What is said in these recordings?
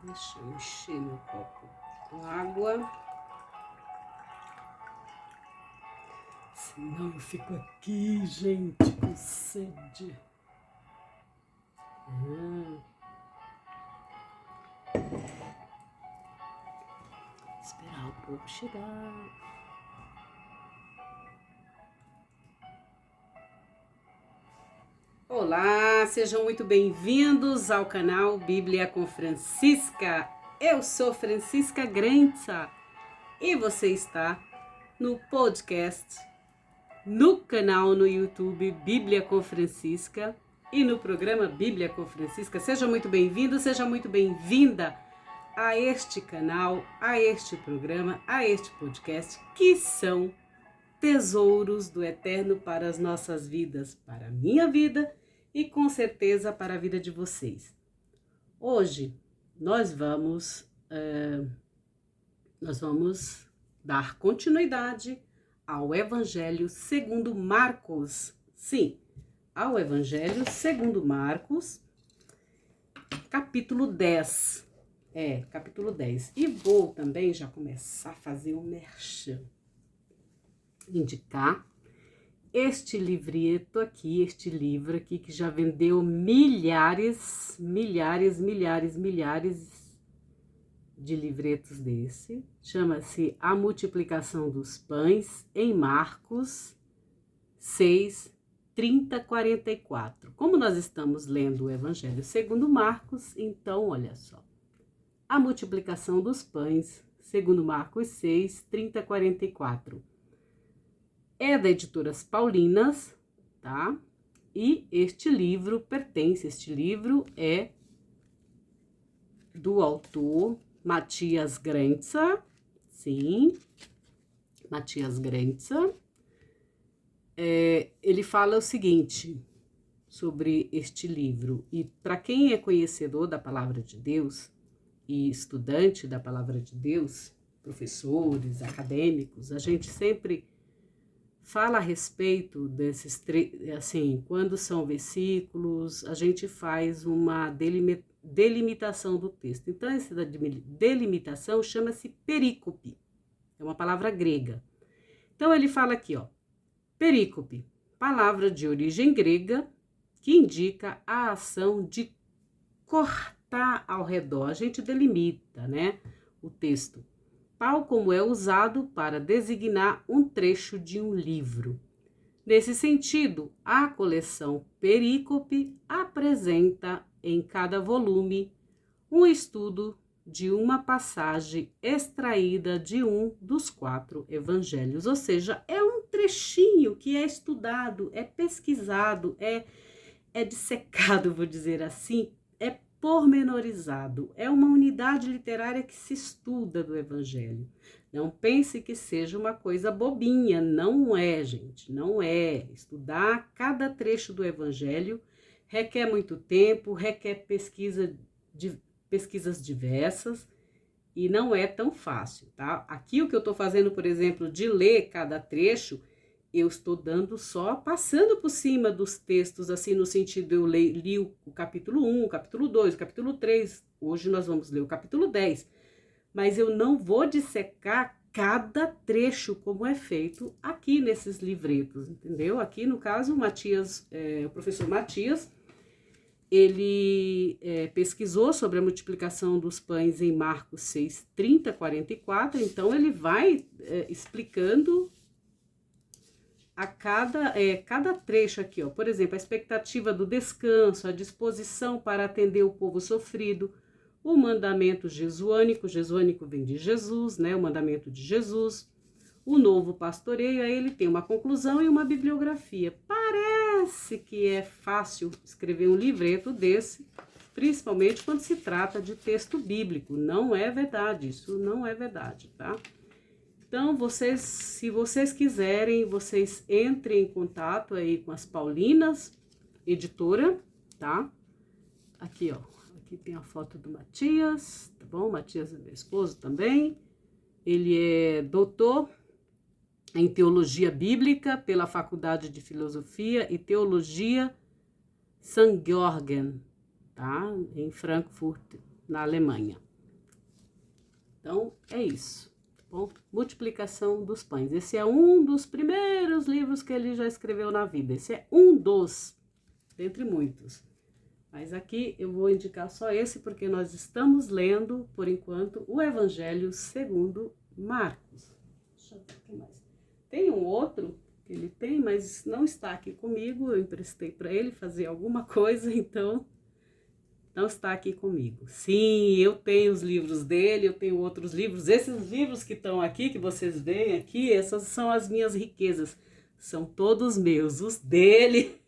Deixa eu encher meu copo com água. Senão eu fico aqui, gente, com sede. Esperar o povo chegar. Olá, sejam muito bem-vindos ao canal Bíblia com Francisca. Eu sou Francisca Grenza e você está no podcast, no canal no YouTube Bíblia com Francisca e no programa Bíblia com Francisca. Seja muito bem-vindo, seja muito bem-vinda a este canal, a este programa, a este podcast, que são tesouros do eterno para as nossas vidas, para a minha vida e com certeza para a vida de vocês. Hoje nós vamos dar continuidade ao Evangelho segundo Marcos. Sim, ao Evangelho segundo Marcos, capítulo 10. Capítulo 10. E vou também já começar a fazer um merchan. Indicar este livro aqui, que já vendeu milhares de livretos desse. Chama-se A Multiplicação dos Pães, em Marcos 6, 30, 44. Como nós estamos lendo o Evangelho segundo Marcos, então, olha só. A Multiplicação dos Pães, segundo Marcos 6, 30, 44. É da Editoras Paulinas, tá? E este livro é do autor Matthias Grenza, sim, Matthias Grenza. Ele fala o seguinte sobre este livro, e para quem é conhecedor da Palavra de Deus e estudante da Palavra de Deus, professores, acadêmicos, a gente sempre fala a respeito desses, assim, quando são versículos, a gente faz uma delimitação do texto. Então, essa delimitação chama-se perícope, é uma palavra grega. Então, ele fala aqui, ó, perícope, palavra de origem grega, que indica a ação de cortar ao redor. A gente delimita, né, o texto, tal como é usado para designar um trecho de um livro. Nesse sentido, a coleção Perícope apresenta em cada volume um estudo de uma passagem extraída de um dos 4 evangelhos, ou seja, é um trechinho que é estudado, é pesquisado, é dissecado, vou dizer assim, é pormenorizado, é uma unidade literária que se estuda do Evangelho. Não pense que seja uma coisa bobinha, não é, gente, não é. Estudar cada trecho do Evangelho requer muito tempo, requer pesquisas diversas e não é tão fácil, tá? Aqui o que eu estou fazendo, por exemplo, de ler cada trecho, eu estou dando só, passando por cima dos textos, assim, no sentido, eu li o capítulo 1, o capítulo 2, o capítulo 3, hoje nós vamos ler o capítulo 10, mas eu não vou dissecar cada trecho como é feito aqui nesses livretos, entendeu? Aqui, no caso, o professor Matthias, ele pesquisou sobre a multiplicação dos pães em Marcos 6, 30, 44, então ele vai explicando a cada trecho aqui, ó. Por exemplo, a expectativa do descanso, a disposição para atender o povo sofrido, o mandamento jesuânico vem de Jesus, né? O mandamento de Jesus, o novo pastoreio, aí ele tem uma conclusão e uma bibliografia. Parece que é fácil escrever um livreto desse, principalmente quando se trata de texto bíblico. Não é verdade, isso não é verdade, tá? Então, se vocês quiserem, vocês entrem em contato aí com as Paulinas, editora, tá? Aqui, ó, aqui tem a foto do Matthias, tá bom? Matthias é meu esposo também. Ele é doutor em Teologia Bíblica pela Faculdade de Filosofia e Teologia St. Georgen, tá? Em Frankfurt, na Alemanha. Então, é isso. Bom, Multiplicação dos Pães. Esse é um dos primeiros livros que ele já escreveu na vida. Esse é um dos, dentre muitos. Mas aqui eu vou indicar só esse, porque nós estamos lendo, por enquanto, o Evangelho segundo Marcos. Deixa eu ver o que mais. Tem um outro que ele tem, mas não está aqui comigo. Eu emprestei para ele fazer alguma coisa, então não está aqui comigo. Sim, eu tenho os livros dele, eu tenho outros livros. Esses livros que estão aqui, que vocês veem aqui, essas são as minhas riquezas. São todos meus, os dele.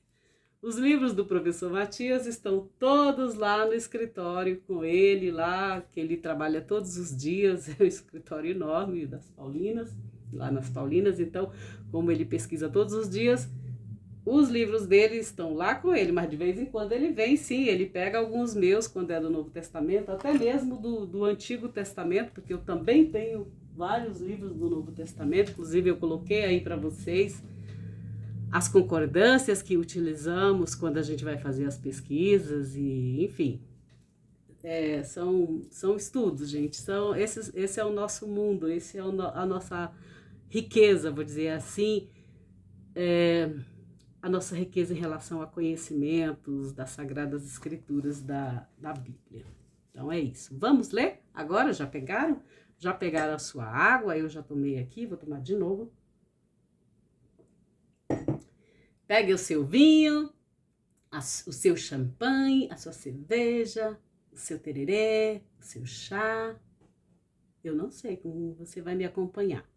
Os livros do professor Matias estão todos lá no escritório com ele, lá, que ele trabalha todos os dias. É um escritório enorme das Paulinas, lá nas Paulinas. Então, como ele pesquisa todos os dias, os livros dele estão lá com ele, mas de vez em quando ele vem, sim, ele pega alguns meus, quando é do Novo Testamento, até mesmo do Antigo Testamento, porque eu também tenho vários livros do Novo Testamento, inclusive eu coloquei aí para vocês as concordâncias que utilizamos quando a gente vai fazer as pesquisas, e enfim, são estudos, gente, esse é o nosso mundo, esse é a nossa riqueza, vou dizer assim, a nossa riqueza em relação a conhecimentos das Sagradas Escrituras da Bíblia. Então é isso. Vamos ler agora? Já pegaram? Já pegaram a sua água? Eu já tomei aqui, vou tomar de novo. Pegue o seu vinho, o seu champanhe, a sua cerveja, o seu tereré, o seu chá. Eu não sei como você vai me acompanhar.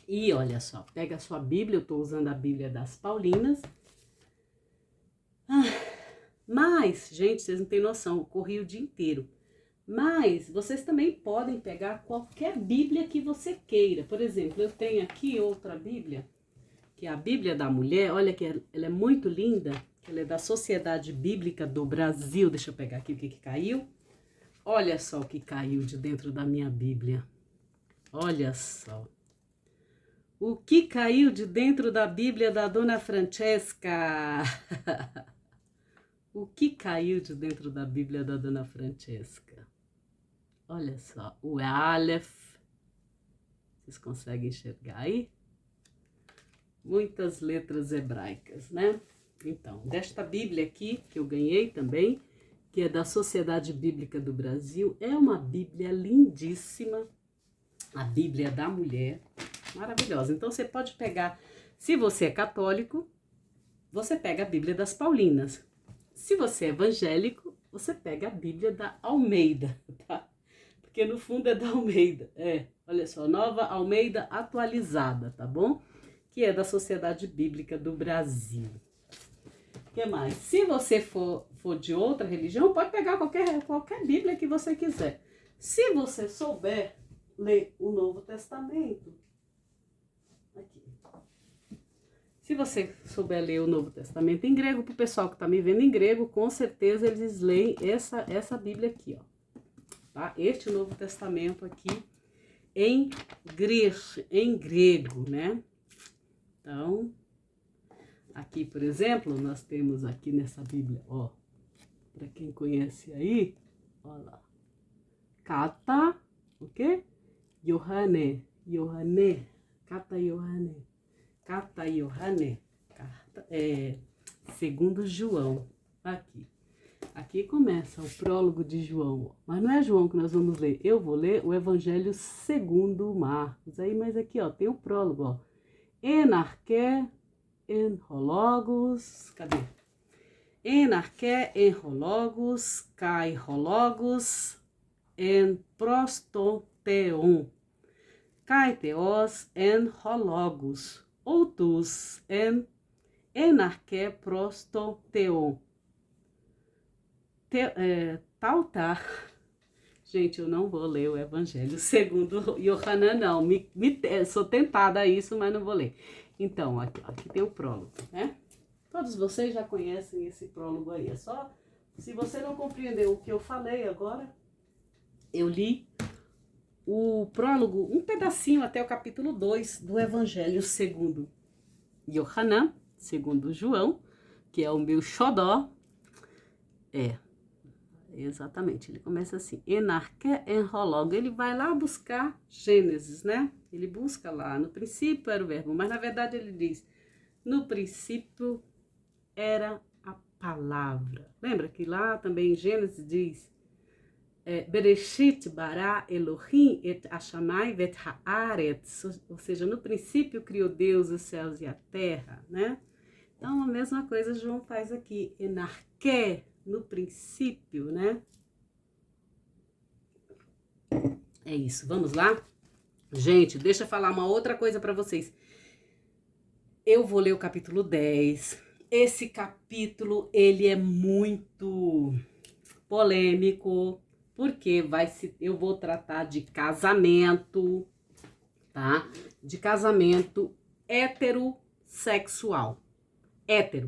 E olha só, pega a sua Bíblia, eu estou usando a Bíblia das Paulinas. Mas, gente, vocês não têm noção, eu corri o dia inteiro. Mas vocês também podem pegar qualquer Bíblia que você queira. Por exemplo, eu tenho aqui outra Bíblia, que é a Bíblia da Mulher. Olha que ela é muito linda, ela é da Sociedade Bíblica do Brasil. Deixa eu pegar aqui o que caiu. Olha só o que caiu de dentro da minha Bíblia. Olha só. O que caiu de dentro da Bíblia da Dona Francesca? O que caiu de dentro da Bíblia da Dona Francesca? Olha só, o Aleph. Vocês conseguem enxergar aí? Muitas letras hebraicas, né? Então, desta Bíblia aqui, que eu ganhei também, que é da Sociedade Bíblica do Brasil, é uma Bíblia lindíssima, a Bíblia da Mulher, maravilhosa. Então, você pode pegar, se você é católico, você pega a Bíblia das Paulinas. Se você é evangélico, você pega a Bíblia da Almeida, tá? Porque no fundo é da Almeida. Olha só, Nova Almeida atualizada, tá bom? Que é da Sociedade Bíblica do Brasil. O que mais? Se você for de outra religião, pode pegar qualquer Bíblia que você quiser. Se você souber ler o Novo Testamento, aqui. Se você souber ler o Novo Testamento em grego, para o pessoal que está me vendo em grego, com certeza eles leem essa Bíblia aqui, ó. Tá? Este Novo Testamento aqui em grego, né? Então, aqui, por exemplo, nós temos aqui nessa Bíblia, ó, para quem conhece aí, ó lá, Kata, o quê? Yohane, Kata Yohane, segundo João, aqui começa o prólogo de João, mas não é João que nós vamos ler, eu vou ler o Evangelho segundo Marcos, aí, mas aqui, ó, tem o prólogo, ó, Enarché, enrologos, cadê? Enarché, enrologos, kai rologos, en prostoteon, kai teos, enrologos, outus, enarché, prostoteon, tautar. Gente, eu não vou ler o Evangelho segundo Yohanan, não. Sou tentada a isso, mas não vou ler. Então, aqui tem o prólogo, né? Todos vocês já conhecem esse prólogo aí. É só, se você não compreendeu o que eu falei agora, eu li o prólogo, um pedacinho até o capítulo 2 do Evangelho segundo Yohanan, segundo João, que é o meu xodó. Exatamente, ele começa assim, enarque enrologo, ele vai lá buscar Gênesis, né? Ele busca lá, no princípio era o verbo, mas na verdade ele diz, no princípio era a palavra. Lembra que lá também em Gênesis diz, Bereshit bara Elohim et Hashamai vet haaretz, ou seja, no princípio criou Deus os céus e a terra, né? Então a mesma coisa João faz aqui, enarque, no princípio, né? É isso, vamos lá? Gente, deixa eu falar uma outra coisa para vocês. Eu vou ler o capítulo 10. Esse capítulo, ele é muito polêmico, porque eu vou tratar de casamento, tá? De casamento heterossexual.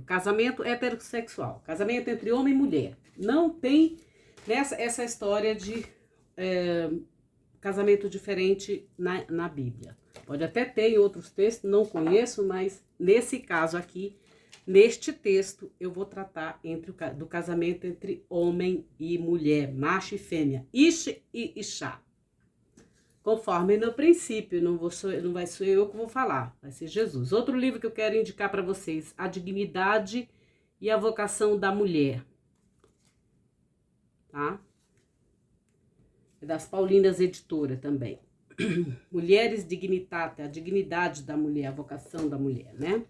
Casamento heterossexual. Casamento entre homem e mulher. Não tem essa história de casamento diferente na Bíblia. Pode até ter em outros textos, não conheço, mas nesse caso aqui, neste texto, eu vou tratar do casamento entre homem e mulher, macho e fêmea, Ish e Ishá. Conforme no princípio, não vai ser eu que vou falar, vai ser Jesus. Outro livro que eu quero indicar para vocês, A Dignidade e a Vocação da Mulher. Tá? É das Paulinas Editora também. Mulheres Dignitate, a dignidade da mulher, a vocação da mulher, né?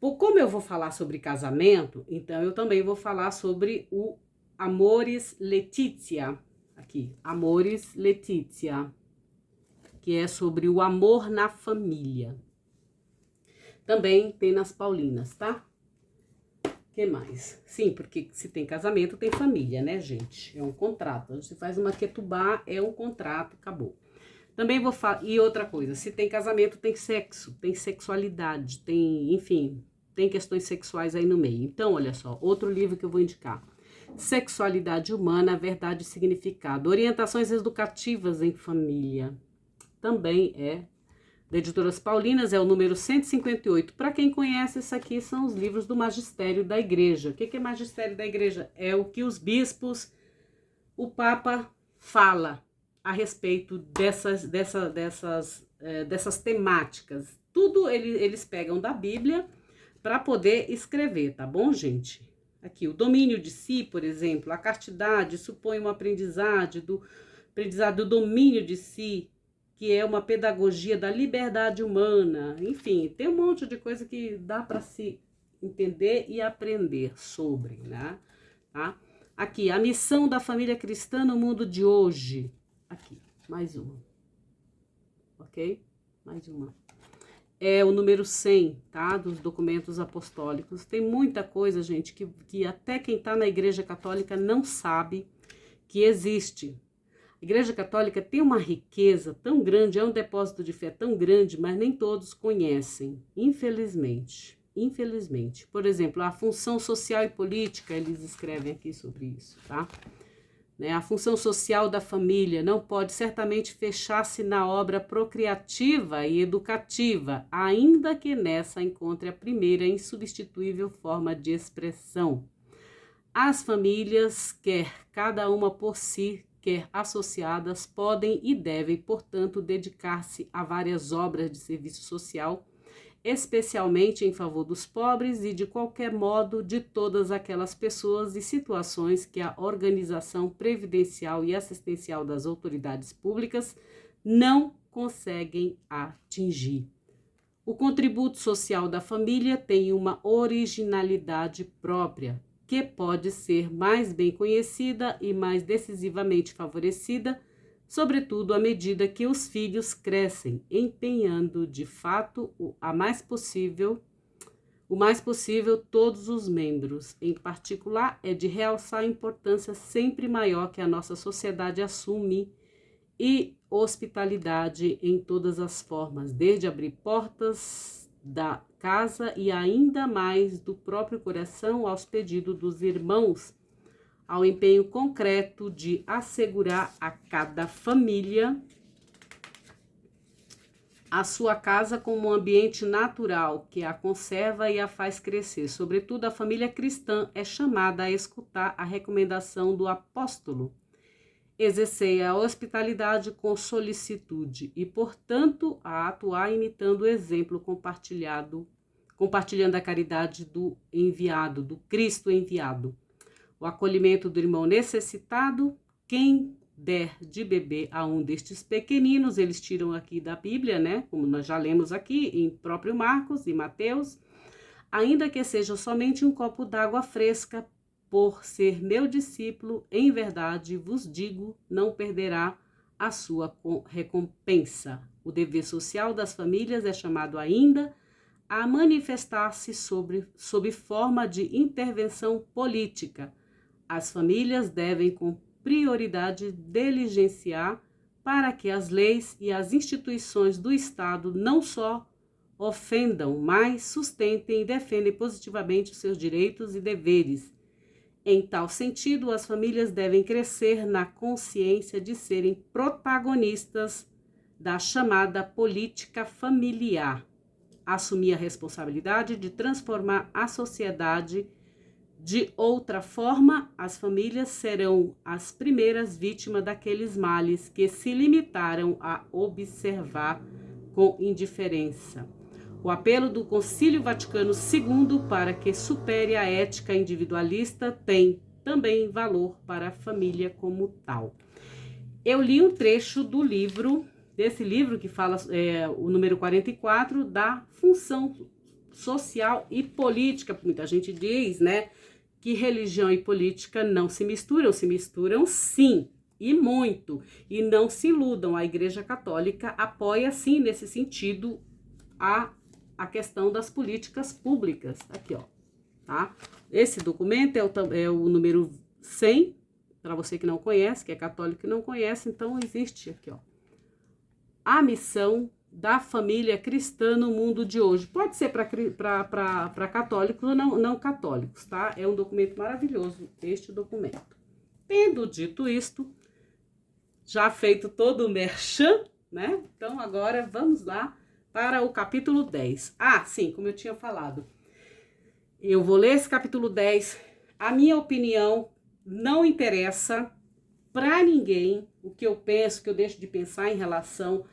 Como eu vou falar sobre casamento, então eu também vou falar sobre o Amoris Laetitia, aqui, Amoris Laetitia, que é sobre o amor na família. Também tem nas Paulinas, tá? Que mais? Sim, porque se tem casamento, tem família, né, gente? É um contrato. Se faz uma ketubá, é um contrato, acabou. Também vou falar, e outra coisa, se tem casamento, tem sexo, tem sexualidade, tem, enfim, tem questões sexuais aí no meio. Então, olha só, outro livro que eu vou indicar. Sexualidade Humana, Verdade e Significado. Orientações Educativas em Família. Também é da Editoras Paulinas, é o número 158. Para quem conhece, isso aqui são os livros do Magistério da Igreja. O que é Magistério da Igreja? É o que os bispos, o Papa fala a respeito dessas temáticas. Tudo eles pegam da Bíblia para poder escrever, tá bom, gente? Aqui, o domínio de si, por exemplo, a castidade supõe uma aprendizado do domínio de si, que é uma pedagogia da liberdade humana. Enfim, tem um monte de coisa que dá para se entender e aprender sobre, né? Tá? Aqui, a missão da família cristã no mundo de hoje. Aqui, mais uma. Ok? Mais uma. É o número 100, tá? Dos documentos apostólicos. Tem muita coisa, gente, que até quem está na Igreja Católica não sabe que existe. A Igreja Católica tem uma riqueza tão grande, é um depósito de fé tão grande, mas nem todos conhecem, infelizmente. Infelizmente. Por exemplo, a função social e política, eles escrevem aqui sobre isso, tá? A função social da família não pode certamente fechar-se na obra procriativa e educativa, ainda que nessa encontre a primeira insubstituível forma de expressão. As famílias, quer cada uma por si, quer associadas, podem e devem, portanto, dedicar-se a várias obras de serviço social, especialmente em favor dos pobres e, de qualquer modo, de todas aquelas pessoas e situações que a organização previdencial e assistencial das autoridades públicas não conseguem atingir. O contributo social da família tem uma originalidade própria, que pode ser mais bem conhecida e mais decisivamente favorecida, sobretudo à medida que os filhos crescem, empenhando de fato o mais possível todos os membros. Em particular, é de realçar a importância sempre maior que a nossa sociedade assume e hospitalidade em todas as formas, desde abrir portas da casa e ainda mais do próprio coração aos pedidos dos irmãos, ao empenho concreto de assegurar a cada família a sua casa como um ambiente natural que a conserva e a faz crescer. Sobretudo, a família cristã é chamada a escutar a recomendação do apóstolo. Exercei a hospitalidade com solicitude e, portanto, a atuar imitando o exemplo compartilhando a caridade do enviado, do Cristo enviado. O acolhimento do irmão necessitado, quem der de beber a um destes pequeninos, eles tiram aqui da Bíblia, né? Como nós já lemos aqui em próprio Marcos e Mateus, ainda que seja somente um copo d'água fresca, por ser meu discípulo, em verdade vos digo, não perderá a sua recompensa. O dever social das famílias é chamado ainda a manifestar-se sob forma de intervenção política. As famílias devem, com prioridade, diligenciar para que as leis e as instituições do Estado não só ofendam, mas sustentem e defendem positivamente os seus direitos e deveres. Em tal sentido, as famílias devem crescer na consciência de serem protagonistas da chamada política familiar, assumir a responsabilidade de transformar a sociedade. De outra forma, as famílias serão as primeiras vítimas daqueles males que se limitaram a observar com indiferença. O apelo do Concílio Vaticano II para que supere a ética individualista tem também valor para a família como tal. Eu li um trecho do livro, desse livro que fala, o número 44, da função social e política. Muita gente diz, né, que religião e política não se misturam sim, e muito. E não se iludam, a Igreja Católica apoia sim, nesse sentido, a questão das políticas públicas. Aqui, ó, tá? Esse documento é o número 100, para você que não conhece, que é católico e não conhece, então existe aqui, ó, a missão da família cristã no mundo de hoje. Pode ser para católicos ou não católicos, tá? É um documento maravilhoso, este documento. Tendo dito isto, já feito todo o merchan, né? Então, agora vamos lá para o capítulo 10. Ah, sim, como eu tinha falado, eu vou ler esse capítulo 10. A minha opinião não interessa para ninguém o que eu penso, o que eu deixo de pensar em relação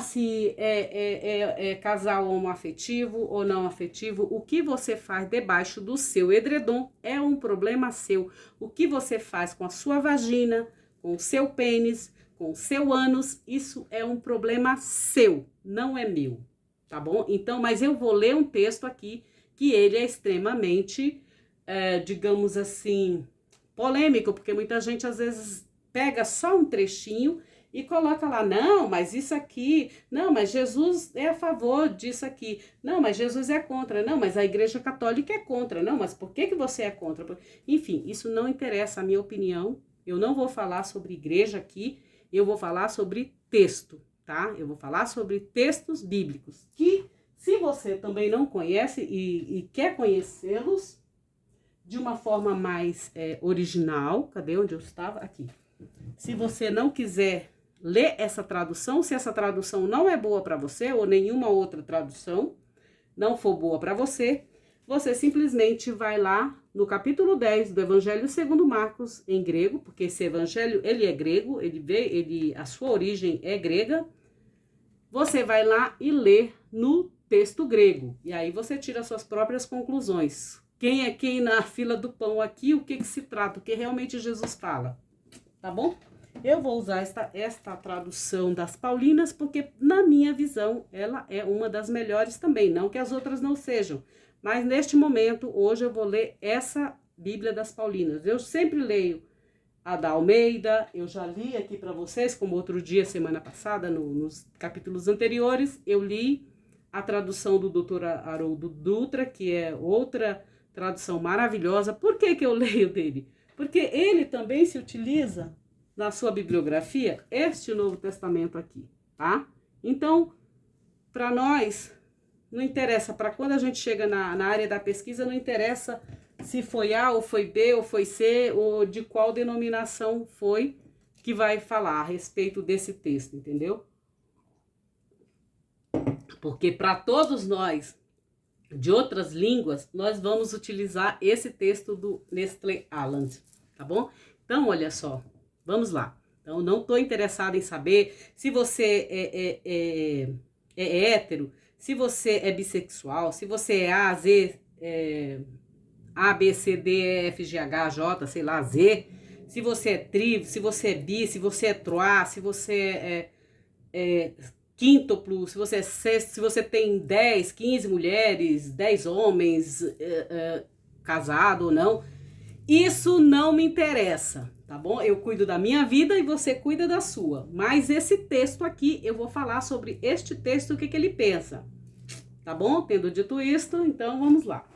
se é casal homoafetivo ou não afetivo. O que você faz debaixo do seu edredom é um problema seu. O que você faz com a sua vagina, com o seu pênis, com o seu ânus, isso é um problema seu, não é meu, tá bom? Então, mas eu vou ler um texto aqui que ele é extremamente, digamos assim, polêmico, porque muita gente às vezes pega só um trechinho e coloca lá, não, mas isso aqui, não, mas Jesus é a favor disso aqui, não, mas Jesus é contra, não, mas a Igreja Católica é contra, não, mas por que você é contra? Enfim, isso não interessa a minha opinião, eu não vou falar sobre igreja aqui, eu vou falar sobre texto, tá? Eu vou falar sobre textos bíblicos, que se você também não conhece e quer conhecê-los de uma forma mais original, cadê onde eu estava? Aqui. Se você não quiser ler essa tradução, se essa tradução não é boa para você, ou nenhuma outra tradução não for boa para você, você simplesmente vai lá no capítulo 10 do Evangelho segundo Marcos, em grego, porque esse evangelho, ele é grego, a sua origem é grega. Você vai lá e lê no texto grego, e aí você tira suas próprias conclusões. Quem é quem na fila do pão aqui, o que se trata, o que realmente Jesus fala, tá bom? Eu vou usar esta tradução das Paulinas, porque na minha visão, ela é uma das melhores também, não que as outras não sejam, mas neste momento, hoje eu vou ler essa Bíblia das Paulinas. Eu sempre leio a da Almeida, eu já li aqui para vocês, como outro dia, semana passada, nos capítulos anteriores, eu li a tradução do Dr. Haroldo Dutra, que é outra tradução maravilhosa. Por que eu leio dele? Porque ele também se utiliza na sua bibliografia este Novo Testamento aqui, tá? Então, para nós, não interessa, para quando a gente chega na área da pesquisa, não interessa se foi A, ou foi B, ou foi C, ou de qual denominação foi que vai falar a respeito desse texto, entendeu? Porque para todos nós, de outras línguas, nós vamos utilizar esse texto do Nestlé Aland, tá bom? Então, olha só, vamos lá. Então, não estou interessada em saber se você é hétero, se você é bissexual, se você é A, Z, A, B, C, D, E, F, G, H, J, sei lá, Z, se você é tri, se você é bi, se você é troá, se você é quíntuplo, se você é sexto, se você tem 10, 15 mulheres, 10 homens, casado ou não, isso não me interessa, tá bom? Eu cuido da minha vida e você cuida da sua. Mas esse texto aqui, eu vou falar sobre este texto, o que ele pensa, tá bom? Tendo dito isto, então vamos lá.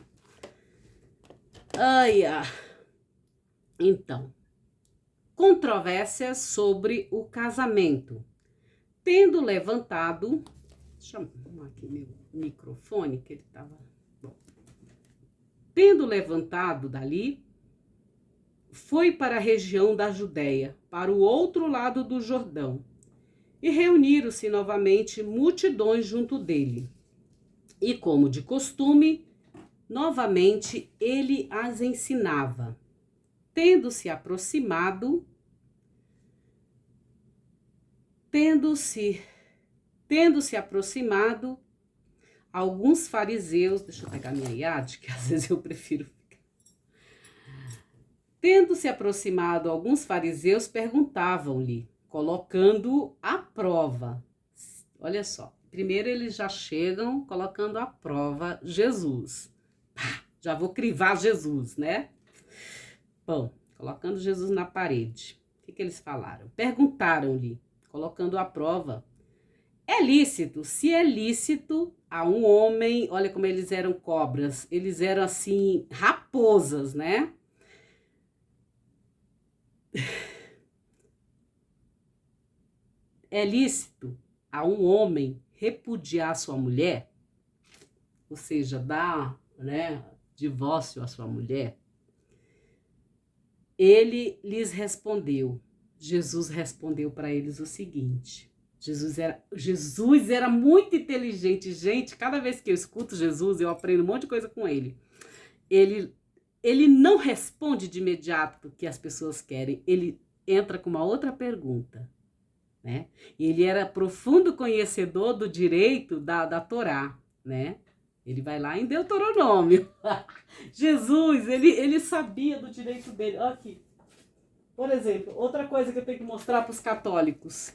Então, controvérsias sobre o casamento. Tendo levantado, deixa eu arrumar aqui meu microfone, que ele estava... Tendo levantado dali, foi para a região da Judéia, para o outro lado do Jordão, e reuniram-se novamente multidões junto dele. E como de costume, novamente ele as ensinava. Tendo-se aproximado, alguns fariseus, deixa eu pegar minha iade, que às vezes eu prefiro ficar. Tendo-se aproximado alguns fariseus, perguntavam-lhe, colocando à prova. Olha só, primeiro eles já chegam colocando à prova Jesus. Já vou crivar Jesus, né? Bom, colocando Jesus na parede. O que eles falaram? Perguntaram-lhe, colocando à prova, é lícito? Se é lícito a um homem, olha como eles eram cobras, eles eram assim, raposas, né? É lícito a um homem repudiar sua mulher? Ou seja, dar, né, divórcio à sua mulher? Ele lhes respondeu, Jesus respondeu para eles o seguinte, Jesus era muito inteligente, gente, cada vez que eu escuto Jesus, eu aprendo um monte de coisa com ele. Ele não responde de imediato o que as pessoas querem, ele entra com uma outra pergunta, né? E ele era profundo conhecedor do direito da Torá, né? Ele vai lá em Deuteronômio. Jesus, ele sabia do direito dele. Olha aqui. Por exemplo, outra coisa que eu tenho que mostrar para os católicos.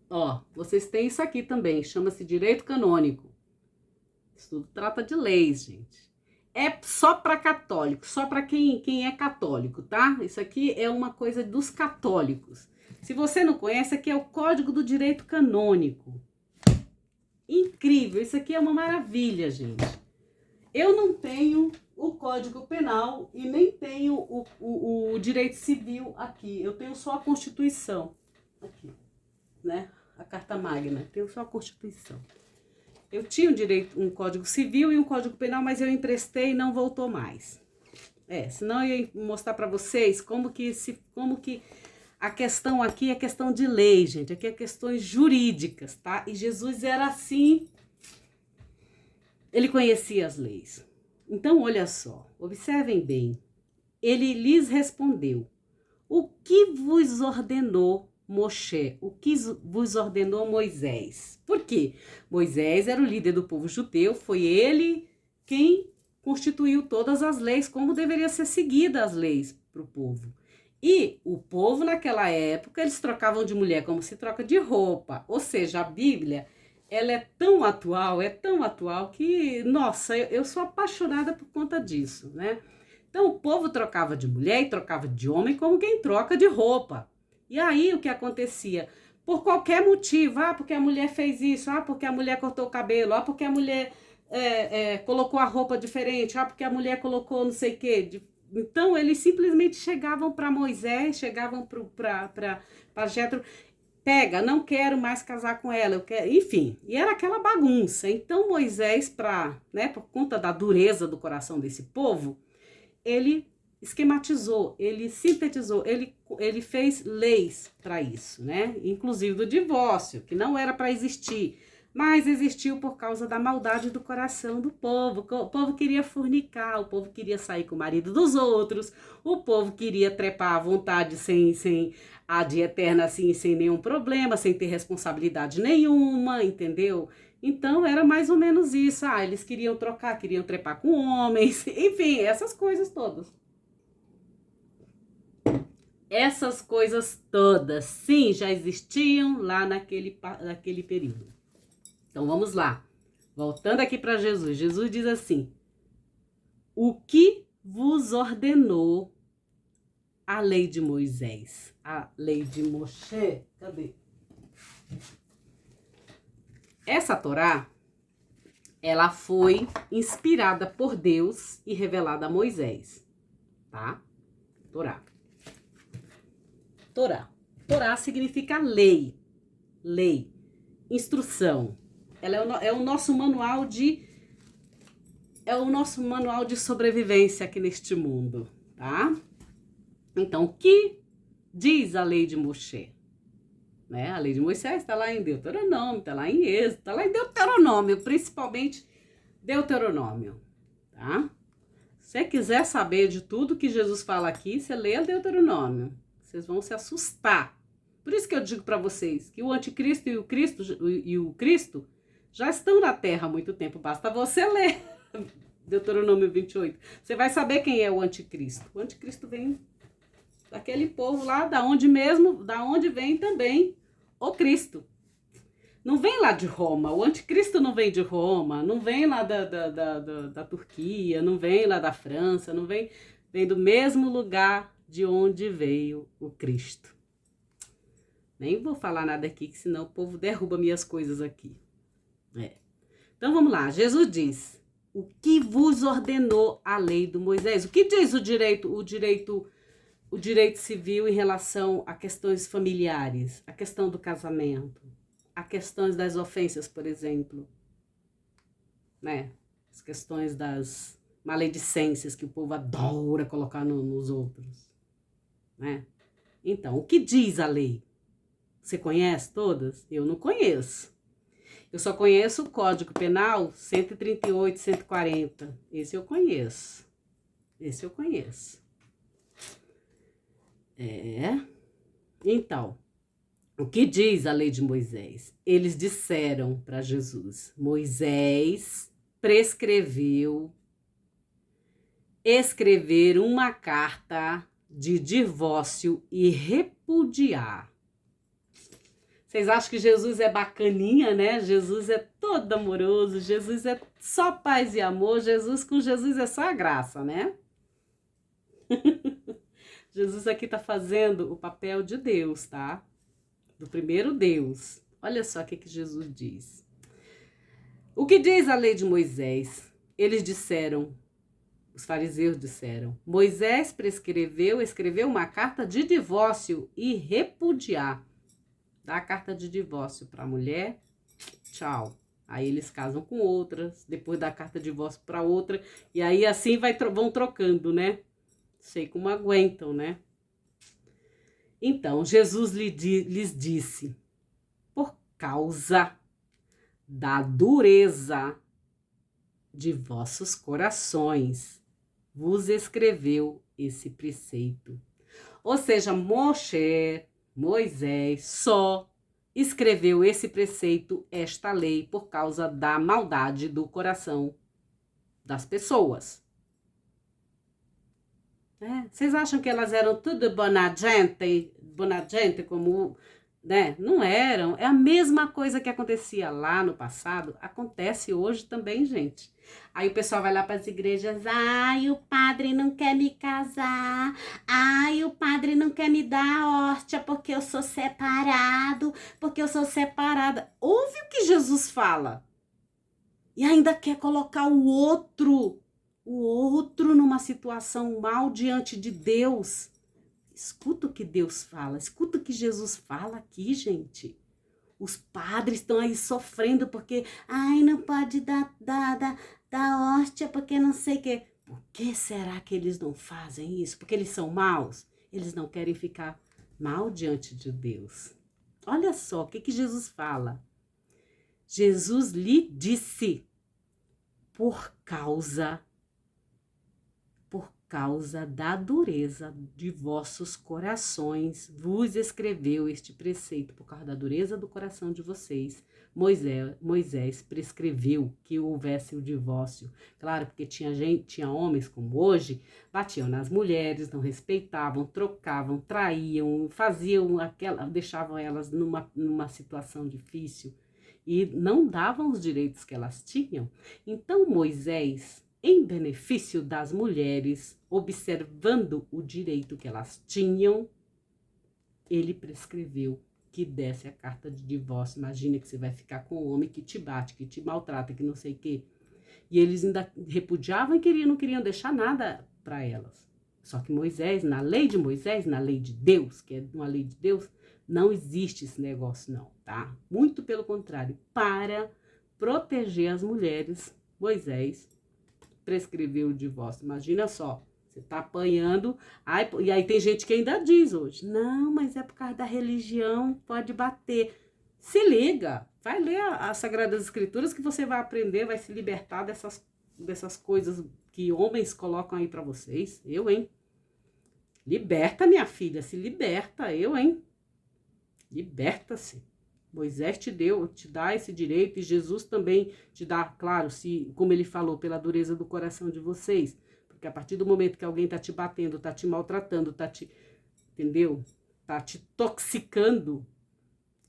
Ó, vocês têm isso aqui também, chama-se direito canônico. Isso tudo trata de leis, gente. É só para católicos, só para quem é católico, tá? Isso aqui é uma coisa dos católicos. Se você não conhece, aqui é o Código do Direito Canônico. Incrível, isso aqui é uma maravilha, gente. Eu não tenho o Código Penal e nem tenho o Direito Civil aqui. Eu tenho só a Constituição. Aqui, né? A Carta Magna. Tenho só a Constituição. Eu tinha um Código Civil e um Código Penal, mas eu emprestei e não voltou mais. Senão eu ia mostrar para vocês como que a questão aqui é questão de lei, gente. Aqui é questões jurídicas, tá? E Jesus era assim, ele conhecia as leis. Então, olha só, observem bem. Ele lhes respondeu, o que vos ordenou Moshe? O que vos ordenou Moisés? Por quê? Moisés era o líder do povo judeu, foi ele quem constituiu todas as leis, como deveria ser seguida as leis para o povo. E o povo naquela época, eles trocavam de mulher como se troca de roupa. Ou seja, a Bíblia, ela é tão atual que, nossa, eu sou apaixonada por conta disso, né? Então o povo trocava de mulher e trocava de homem como quem troca de roupa. E aí o que acontecia? Por qualquer motivo, porque a mulher fez isso, porque a mulher cortou o cabelo, porque a mulher colocou a roupa diferente, porque a mulher colocou não sei o quê. Então, eles simplesmente chegavam para Moisés, chegavam para Jétro, pega, não quero mais casar com ela, eu quero, enfim, e era aquela bagunça. Então, Moisés, por conta da dureza do coração desse povo, ele esquematizou, ele sintetizou, ele fez leis para isso, né? Inclusive do divórcio, que não era para existir, Mas existiu por causa da maldade do coração do povo. O povo queria fornicar, o povo queria sair com o marido dos outros, o povo queria trepar à vontade sem ad eterna, assim, sem nenhum problema, sem ter responsabilidade nenhuma, entendeu? Então era mais ou menos isso. Eles queriam trocar, queriam trepar com homens, enfim, essas coisas todas. Essas coisas todas, sim, já existiam lá naquele período. Então vamos lá. Voltando aqui para Jesus. Jesus diz assim: o que vos ordenou a lei de Moisés? A lei de Moshe? Cadê? Essa Torá, ela foi inspirada por Deus e revelada a Moisés, tá? Torá. Torá. Torá significa lei, lei, instrução. Ela é o nosso manual de sobrevivência aqui neste mundo, tá? Então, o que diz a lei de Moshe? Né? A lei de Moisés está lá em Deuteronômio, está lá em Êxodo, está lá em Deuteronômio, principalmente Deuteronômio, tá? Se você quiser saber de tudo que Jesus fala aqui, você lê Deuteronômio. Vocês vão se assustar. Por isso que eu digo para vocês que o anticristo e o Cristo já estão na Terra há muito tempo. Basta você ler Deuteronômio 28. Você vai saber quem é o anticristo. O anticristo vem daquele povo lá, da onde vem também o Cristo. Não vem lá de Roma, o anticristo não vem de Roma, não vem lá da Turquia, não vem lá da França, não vem do mesmo lugar de onde veio o Cristo. Nem vou falar nada aqui, que senão o povo derruba minhas coisas aqui. Então vamos lá, Jesus diz: o que vos ordenou a lei do Moisés? O que diz o direito civil em relação a questões familiares, a questão do casamento, a questões das ofensas, por exemplo, né? As questões das maledicências que o povo adora colocar nos outros, né? Então, o que diz a lei? Você conhece todas? Eu não conheço. Eu só conheço o Código Penal 138, 140. Esse eu conheço. Então, o que diz a lei de Moisés? Eles disseram para Jesus: Moisés prescreveu escrever uma carta de divórcio e repudiar. Vocês acham que Jesus é bacaninha, né? Jesus é todo amoroso, Jesus é só paz e amor, com Jesus é só a graça, né? Jesus aqui tá fazendo o papel de Deus, tá? Do primeiro Deus. Olha só o que Jesus diz. O que diz a lei de Moisés? Eles disseram, os fariseus disseram: Moisés escreveu uma carta de divórcio e repudiar. Dá a carta de divórcio para a mulher, tchau. Aí eles casam com outras, depois dá a carta de divórcio para outra, e aí assim vão trocando, né? Sei como aguentam, né? Então, Jesus lhes disse: por causa da dureza de vossos corações, vos escreveu esse preceito. Ou seja, Moisés só escreveu esse preceito, esta lei, por causa da maldade do coração das pessoas. Vocês acham que elas eram tudo bonagente, como, né? Não eram. É a mesma coisa que acontecia lá no passado, acontece hoje também, gente. Aí o pessoal vai lá para as igrejas: ai, o padre não quer me casar, ai, o padre não quer me dar a hóstia porque eu sou separada. Ouve o que Jesus fala. E ainda quer colocar o outro numa situação mal diante de Deus. Escuta o que Deus fala, escuta o que Jesus fala aqui, gente. Os padres estão aí sofrendo porque, ai, não pode dar hóstia porque não sei o quê. Por que será que eles não fazem isso? Porque eles são maus? Eles não querem ficar mal diante de Deus. Olha só o que Jesus fala. Jesus lhe disse, por causa da dureza de vossos corações, vos escreveu este preceito. Por causa da dureza do coração de vocês, Moisés prescreveu que houvesse o divórcio. Claro, porque tinha homens como hoje, batiam nas mulheres, não respeitavam, trocavam, traíam, deixavam elas numa situação difícil e não davam os direitos que elas tinham. Então Moisés, em benefício das mulheres, observando o direito que elas tinham, ele prescreveu que desse a carta de divórcio. Imagina que você vai ficar com um homem que te bate, que te maltrata, que não sei o quê. E eles ainda repudiavam e não queriam deixar nada para elas. Só que Moisés, na lei de Moisés, na lei de Deus, que é uma lei de Deus, não existe esse negócio não, tá? Muito pelo contrário, para proteger as mulheres, Moisés prescreveu o divórcio. Imagina só, você tá apanhando, e aí tem gente que ainda diz hoje, não, mas é por causa da religião, pode bater. Se liga, vai ler as Sagradas Escrituras que você vai aprender, vai se libertar dessas coisas que homens colocam aí pra vocês. Eu, hein? Liberta, minha filha, se liberta, hein? Liberta-se. Moisés te dá esse direito, e Jesus também te dá, claro, como ele falou, pela dureza do coração de vocês. Porque a partir do momento que alguém tá te batendo, tá te maltratando, entendeu? Tá te toxicando,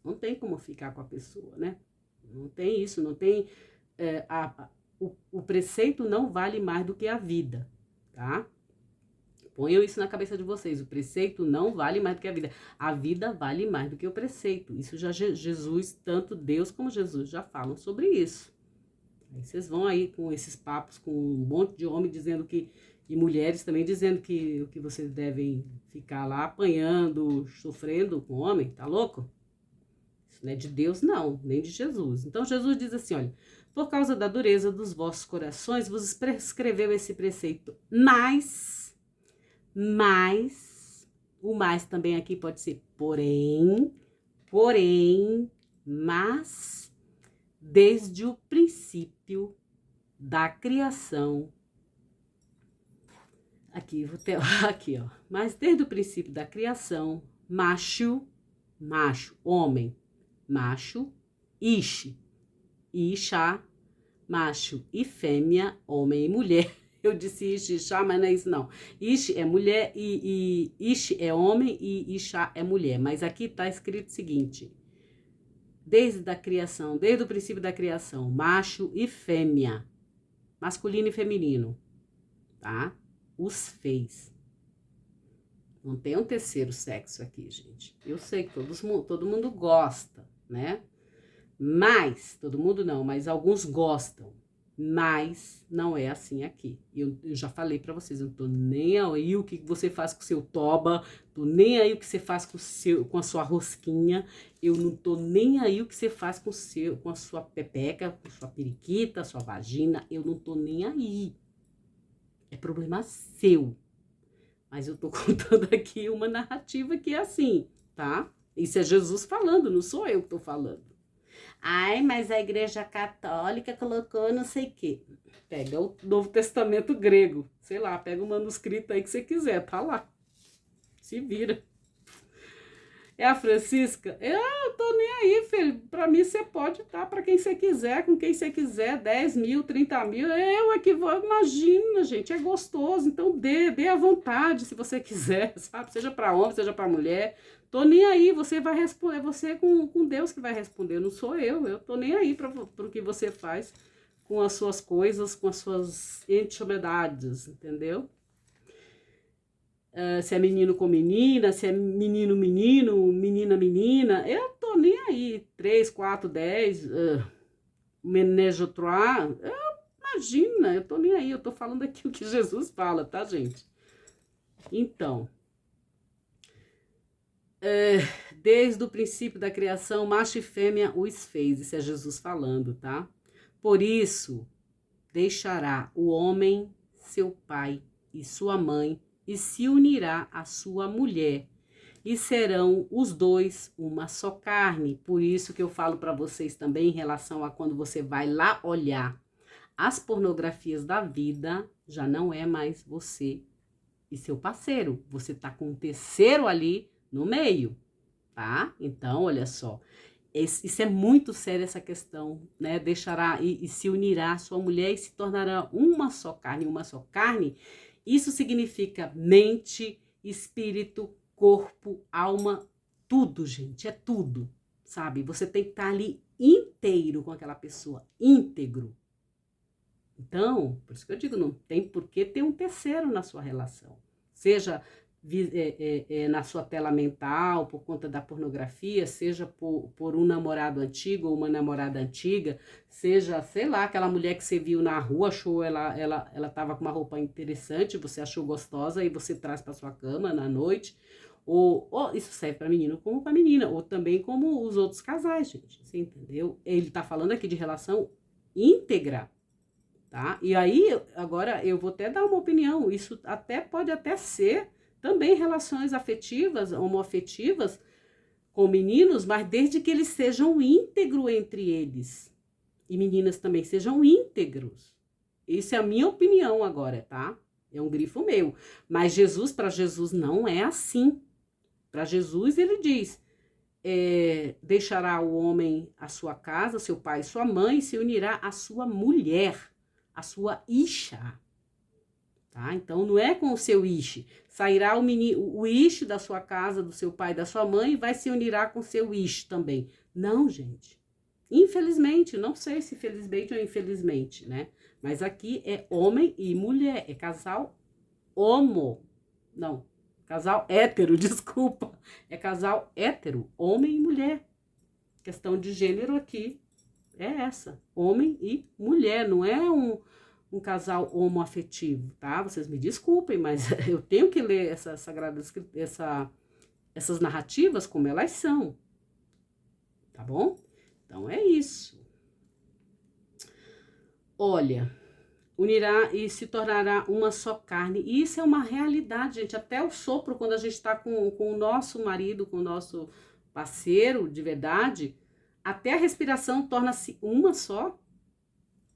não tem como ficar com a pessoa, né? Não tem isso, não tem... o preceito não vale mais do que a vida, tá? Ponham isso na cabeça de vocês, o preceito não vale mais do que a vida vale mais do que o preceito. Isso já Jesus, tanto Deus como Jesus já falam sobre isso. Aí vocês vão aí com esses papos, com um monte de homem dizendo e mulheres também dizendo que vocês devem ficar lá apanhando, sofrendo com homem, tá louco? Isso não é de Deus não, nem de Jesus. Então Jesus diz assim, olha, por causa da dureza dos vossos corações, vos prescreveu esse preceito, mas, o mais também aqui pode ser porém, mas, desde o princípio da criação, aqui, ó, mas desde o princípio da criação, macho, homem, macho, ish, isha, macho e fêmea, homem e mulher. Eu disse ish, isha, mas não é isso não. Ish é mulher e ish é homem e isha é mulher. Mas aqui tá escrito o seguinte, desde o princípio da criação, macho e fêmea, masculino e feminino, tá? Os fez. Não tem um terceiro sexo aqui, gente. Eu sei que todo mundo gosta, né? Mas, todo mundo não, mas alguns gostam. Mas não é assim aqui. Eu já falei pra vocês, eu não tô nem aí o que você faz com o seu toba, tô nem aí o que você faz com a sua rosquinha, eu não tô nem aí o que você faz com a sua pepeca, com a sua periquita, a sua vagina, eu não tô nem aí. É problema seu. Mas eu tô contando aqui uma narrativa que é assim, tá? Isso é Jesus falando, não sou eu que tô falando. Ai, mas a Igreja Católica colocou não sei o quê. Pega o Novo Testamento grego, sei lá, pega o manuscrito aí que você quiser, tá lá. Se vira. É a Francisca? Eu tô nem aí, filho. Pra mim você pode dar pra quem você quiser, com quem você quiser, 10 mil, 30 mil. Eu é que vou, imagina, gente, é gostoso. Então dê à vontade se você quiser, sabe? Seja pra homem, seja pra mulher. Tô nem aí, você vai responder, você com Deus que vai responder, não sou eu tô nem aí pro que você faz com as suas coisas, com as suas intimidades, entendeu? Se é menino com menina, se é menino, menina, eu tô nem aí, 3, 4, 10, ménage à trois, imagina, eu tô nem aí, eu tô falando aqui o que Jesus fala, tá, gente? Então, desde o princípio da criação, macho e fêmea os fez, isso é Jesus falando, tá? Por isso, deixará o homem seu pai e sua mãe, e se unirá à sua mulher, e serão os dois uma só carne. Por isso que eu falo para vocês também em relação a quando você vai lá olhar as pornografias da vida, já não é mais você e seu parceiro. Você tá com um terceiro ali no meio, tá? Então, olha só. Isso é muito sério, essa questão, né? Deixará e se unirá a sua mulher e se tornará uma só carne, uma só carne. Isso significa mente, espírito, corpo, alma, tudo, gente, é tudo, sabe? Você tem que estar ali inteiro com aquela pessoa, íntegro. Então, por isso que eu digo, não tem por que ter um terceiro na sua relação. Seja na sua tela mental, por conta da pornografia, seja por um namorado antigo ou uma namorada antiga, seja, sei lá, aquela mulher que você viu na rua, achou ela tava com uma roupa interessante, você achou gostosa e você traz para sua cama na noite. Ou isso serve para menino como para menina, ou também como os outros casais, gente. Você entendeu? Ele tá falando aqui de relação íntegra. Tá? E aí, agora eu vou até dar uma opinião, isso pode até ser também relações afetivas, homoafetivas com meninos, mas desde que eles sejam íntegros entre eles. E meninas também sejam íntegros. Isso é a minha opinião agora, tá? É um grifo meu. Mas para Jesus não é assim. Para Jesus ele diz, deixará o homem a sua casa, seu pai e sua mãe, e se unirá à sua mulher, a sua isha, tá? Então não é com o seu ishi. Sairá o ishi da sua casa, do seu pai e da sua mãe e vai se unirá com o seu ishi também. Não, gente. Infelizmente, não sei se felizmente ou infelizmente, né? Mas aqui é homem e mulher, é casal homo. Não, casal hétero, desculpa. É casal hétero, homem e mulher. Questão de gênero aqui é essa, homem e mulher, não é um casal homoafetivo, tá? Vocês me desculpem, mas eu tenho que ler essas narrativas como elas são, tá bom? Então é isso. Olha, unirá e se tornará uma só carne, e isso é uma realidade, gente, até o sopro, quando a gente tá com o nosso marido, com o nosso parceiro de verdade, até a respiração torna-se uma só,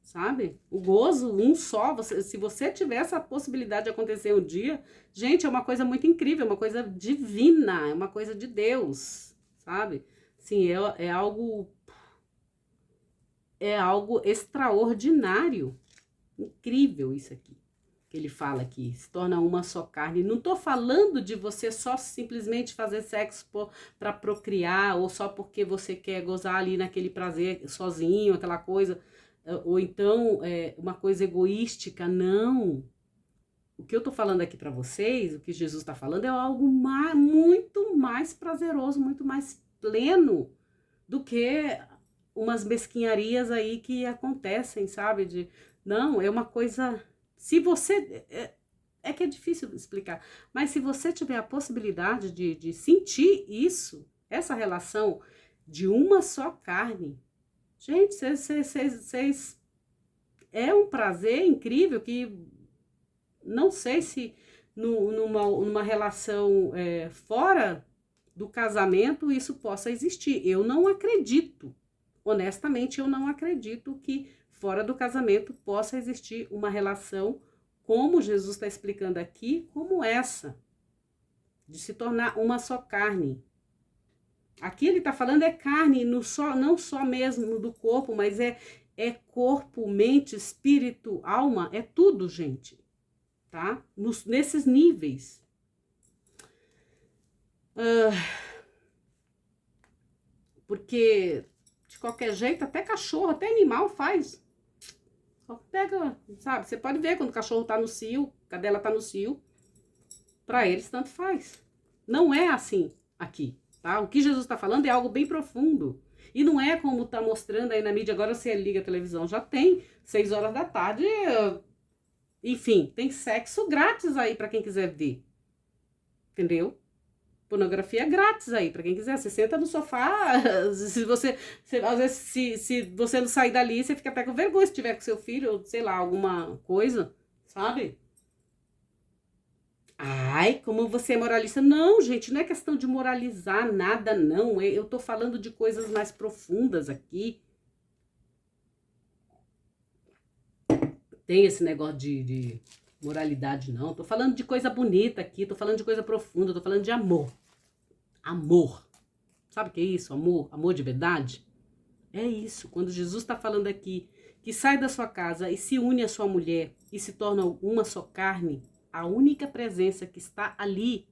sabe? O gozo, um só. Se você tiver essa possibilidade de acontecer um dia, gente, é uma coisa muito incrível, é uma coisa divina, é uma coisa de Deus, sabe? Sim, é algo extraordinário, incrível isso aqui. Que ele fala aqui, se torna uma só carne. Não tô falando de você só simplesmente fazer sexo para procriar, ou só porque você quer gozar ali naquele prazer sozinho, aquela coisa, ou então uma coisa egoística, não. O que eu tô falando aqui para vocês, o que Jesus está falando, é algo muito mais prazeroso, muito mais pleno do que umas mesquinharias aí que acontecem, sabe? Não, é uma coisa... Se você... É que é difícil explicar, mas se você tiver a possibilidade de sentir isso, essa relação de uma só carne, gente, vocês é um prazer incrível que não sei se numa relação fora do casamento isso possa existir. Eu não acredito, honestamente, eu não acredito que fora do casamento possa existir uma relação como Jesus está explicando aqui, como essa, de se tornar uma só carne. Aqui ele está falando carne, não só mesmo do corpo, mas é corpo, mente, espírito, alma, é tudo, gente, tá? Nesses níveis. Porque, de qualquer jeito, até cachorro, até animal faz. Só pega, sabe? Você pode ver quando o cachorro tá no cio, a cadela tá no cio. Pra eles, tanto faz. Não é assim aqui, tá? O que Jesus tá falando é algo bem profundo. E não é como tá mostrando aí na mídia. Agora você liga a televisão, já tem 6 horas da tarde. Enfim, tem sexo grátis aí pra quem quiser ver. Entendeu? Pornografia grátis aí, pra quem quiser. Você senta no sofá, se você às vezes, se você não sair dali, você fica até com vergonha se tiver com seu filho, ou sei lá, alguma coisa, sabe? Ai, como você é moralista. Não, gente, não é questão de moralizar nada, não. Eu tô falando de coisas mais profundas aqui. Tem esse negócio de moralidade, não. Tô falando de coisa bonita aqui, tô falando de coisa profunda, tô falando de amor. Amor. Sabe o que é isso? Amor? Amor de verdade? É isso. Quando Jesus está falando aqui que sai da sua casa e se une à sua mulher e se torna uma só carne, a única presença que está ali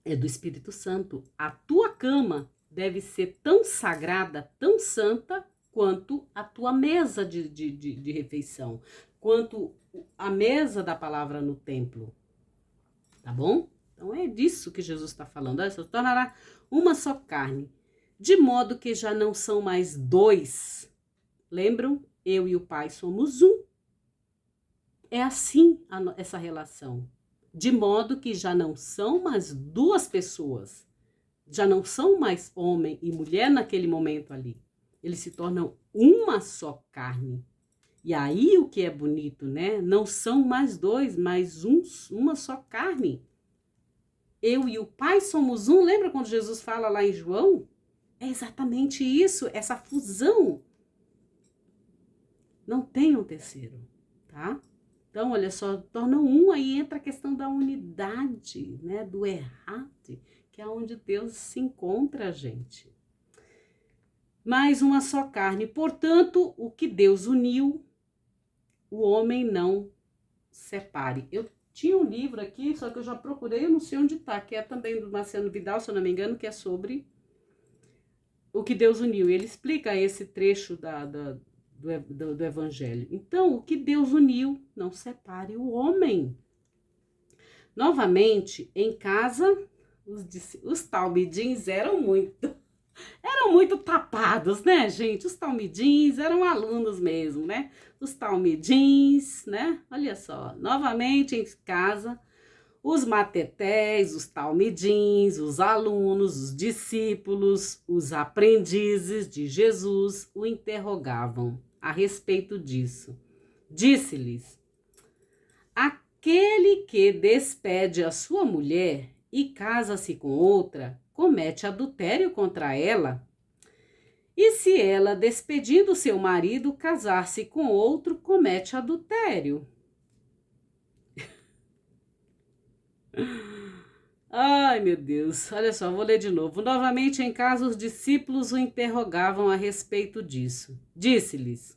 é do Espírito Santo. A tua cama deve ser tão sagrada, tão santa, quanto a tua mesa de refeição, quanto a mesa da palavra no templo. Tá bom? Então é disso que Jesus está falando. Olha, se tornará uma só carne, de modo que já não são mais dois. Lembram? Eu e o Pai somos um. É assim essa relação. De modo que já não são mais duas pessoas. Já não são mais homem e mulher naquele momento ali. Eles se tornam uma só carne. E aí o que é bonito, né? Não são mais dois, mas uma só carne. Eu e o Pai somos um. Lembra quando Jesus fala lá em João? É exatamente isso, essa fusão. Não tem um terceiro, tá? Então, olha só, tornam um, aí entra a questão da unidade, né? Do errate, que é onde Deus se encontra, gente. Mais uma só carne. Portanto, o que Deus uniu, o homem não separe. Eu tinha um livro aqui, só que eu já procurei, eu não sei onde tá, que é também do Marciano Vidal, se eu não me engano, que é sobre o que Deus uniu. E ele explica esse trecho do Evangelho. Então, o que Deus uniu, não separe o homem. Novamente, em casa, os talmidins eram muito tapados, né, gente? Os talmidins eram alunos mesmo, né? Os talmidins, né? Olha só, novamente em casa, os matetés, os talmidins, os alunos, os discípulos, os aprendizes de Jesus o interrogavam a respeito disso. Disse-lhes: aquele que despede a sua mulher e casa-se com outra, comete adultério contra ela. E se ela, despedindo seu marido, casar-se com outro, comete adultério. Ai, meu Deus, olha só, vou ler de novo. Novamente em casa, os discípulos o interrogavam a respeito disso. Disse-lhes: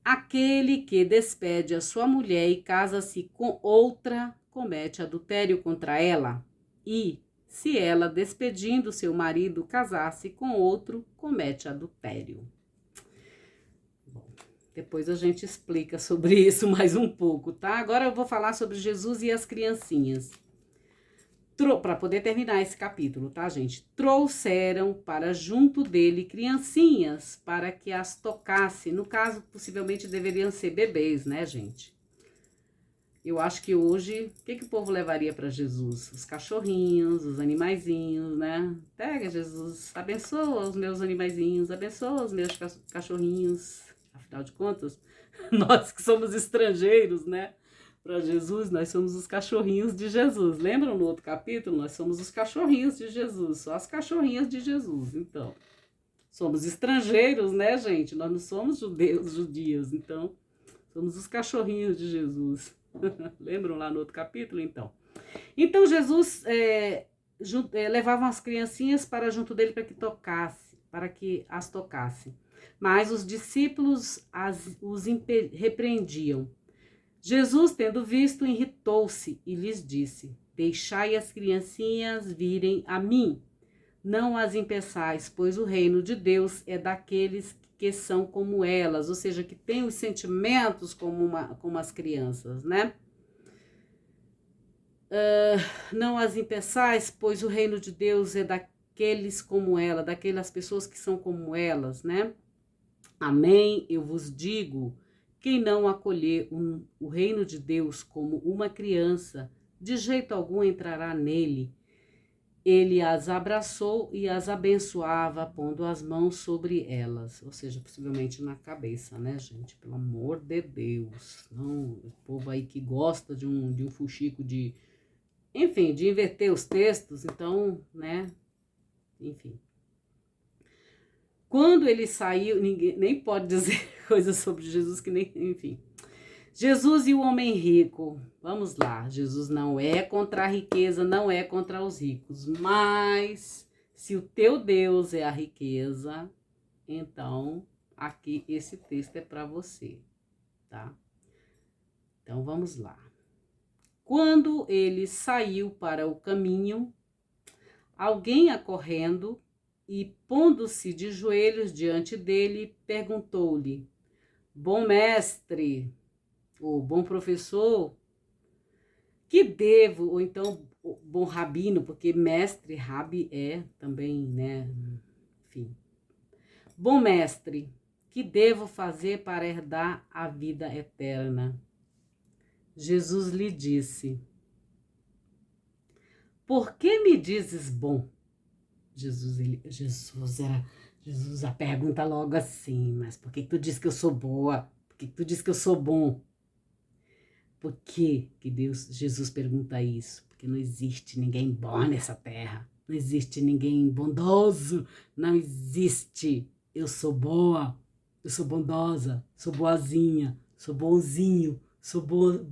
aquele que despede a sua mulher e casa-se com outra, comete adultério contra ela. E, se ela, despedindo seu marido, casar-se com outro, comete adultério. Bom, depois a gente explica sobre isso mais um pouco, tá? Agora eu vou falar sobre Jesus e as criancinhas. Para poder terminar esse capítulo, tá, gente? Trouxeram para junto dele criancinhas para que as tocasse. No caso, possivelmente deveriam ser bebês, né, gente? Eu acho que hoje, o que o povo levaria para Jesus? Os cachorrinhos, os animaizinhos, né? Pega, Jesus, abençoa os meus animaizinhos, abençoa os meus cachorrinhos. Afinal de contas, nós que somos estrangeiros, né? Para Jesus, nós somos os cachorrinhos de Jesus. Lembram no outro capítulo? Nós somos os cachorrinhos de Jesus, só as cachorrinhas de Jesus. Então, somos estrangeiros, né, gente? Nós não somos judios, então, somos os cachorrinhos de Jesus. Lembram lá no outro capítulo, então? Então, Jesus levava as criancinhas para junto dele para que as tocasse. Mas os discípulos os repreendiam. Jesus, tendo visto, irritou-se e lhes disse: deixai as criancinhas virem a mim, não as impeçais, pois o reino de Deus é daqueles que são como elas, ou seja, que têm os sentimentos como as crianças, né? Não as impeçais, pois o reino de Deus é daqueles como ela, daquelas pessoas que são como elas, né? Amém, eu vos digo, quem não acolher o reino de Deus como uma criança, de jeito algum entrará nele. ele as abraçou e as abençoava, pondo as mãos sobre elas, ou seja, possivelmente na cabeça, né, gente? Pelo amor de Deus. Não, o povo aí que gosta de um fuxico de, enfim, de inverter os textos, então, né, enfim. Quando ele saiu, ninguém nem pode dizer coisas sobre Jesus que nem, enfim. Jesus e o homem rico. Vamos lá. Jesus não é contra a riqueza, não é contra os ricos. Mas se o teu Deus é a riqueza, então aqui esse texto é para você, tá? Então vamos lá. Quando ele saiu para o caminho, alguém acorrendo e pondo-se de joelhos diante dele, perguntou-lhe: Bom mestre, ou bom professor, que devo, ou então bom rabino, porque mestre, rabi é também, né, enfim. Bom mestre, que devo fazer para herdar a vida eterna? Jesus lhe disse: Por que me dizes bom? Jesus a pergunta logo assim, mas por que tu diz que eu sou boa? Por que tu diz que eu sou bom? Por que Jesus pergunta isso? Porque não existe ninguém bom nessa terra. Não existe ninguém bondoso. Não existe. Eu sou boa. Eu sou bondosa. Sou boazinha. Sou bonzinho. Sou boa,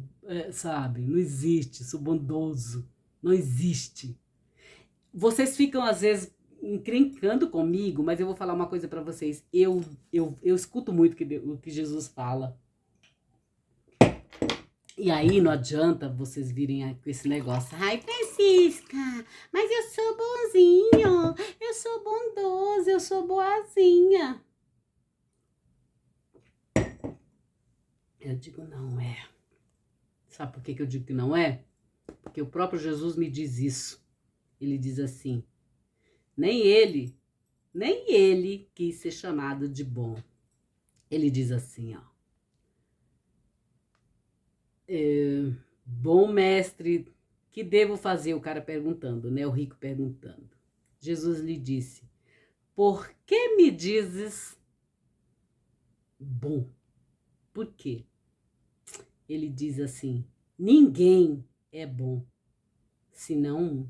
sabe? Não existe. Sou bondoso. Não existe. Vocês ficam, às vezes, encrencando comigo, mas eu vou falar uma coisa para vocês. Eu escuto muito o que Jesus fala. E aí não adianta vocês virem com esse negócio. Ai, Francisca, mas eu sou bonzinho, eu sou bondoso, eu sou boazinha. Eu digo não é. Sabe por que eu digo que não é? Porque o próprio Jesus me diz isso. Ele diz assim, nem ele quis ser chamado de bom. Ele diz assim, ó. Bom mestre, que devo fazer? O cara perguntando, né? O rico perguntando. Jesus lhe disse, por que me dizes bom? Por quê? Ele diz assim, ninguém é bom, senão um.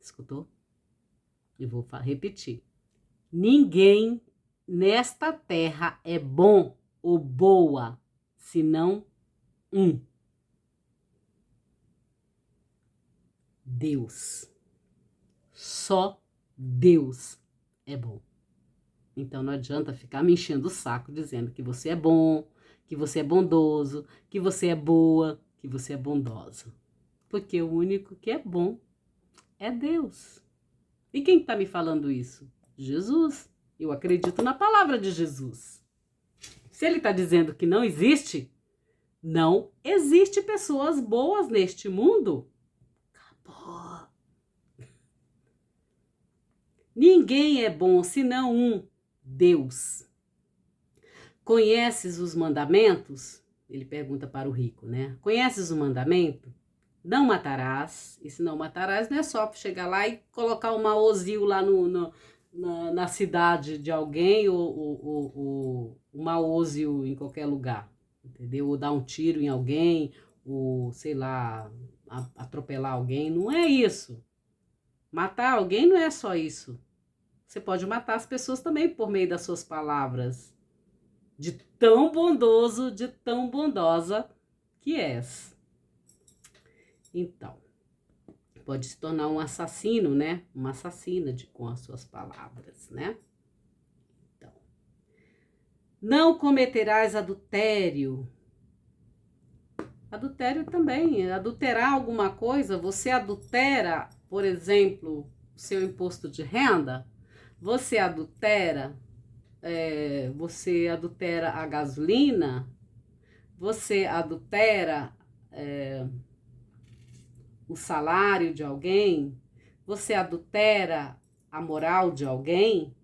Escutou? Eu vou repetir. Ninguém nesta terra é bom ou boa, senão um. Deus. Só Deus é bom. Então não adianta ficar me enchendo o saco dizendo que você é bom, que você é bondoso, que você é boa, que você é bondosa. Porque o único que é bom é Deus. E quem está me falando isso? Jesus. Eu acredito na palavra de Jesus. Se ele está dizendo que não existe pessoas boas neste mundo. Acabou. Ninguém é bom senão um, Deus. Conheces os mandamentos? Ele pergunta para o rico, né? Conheces o mandamento? Não matarás. E se não matarás, não é só chegar lá e colocar uma ozil lá na cidade de alguém ou uma ozil em qualquer lugar, entendeu? Ou dar um tiro em alguém, ou sei lá, atropelar alguém. Não é isso. Matar alguém não é só isso. Você pode matar as pessoas também por meio das suas palavras. De tão bondoso, de tão bondosa que és. Então, pode se tornar um assassino, né? Uma assassina com as suas palavras, né? Então, não cometerás adultério. Adultério também, adulterar alguma coisa, você adultera, por exemplo, o seu imposto de renda, você adultera a gasolina, você adultera o salário de alguém, você adultera a moral de alguém,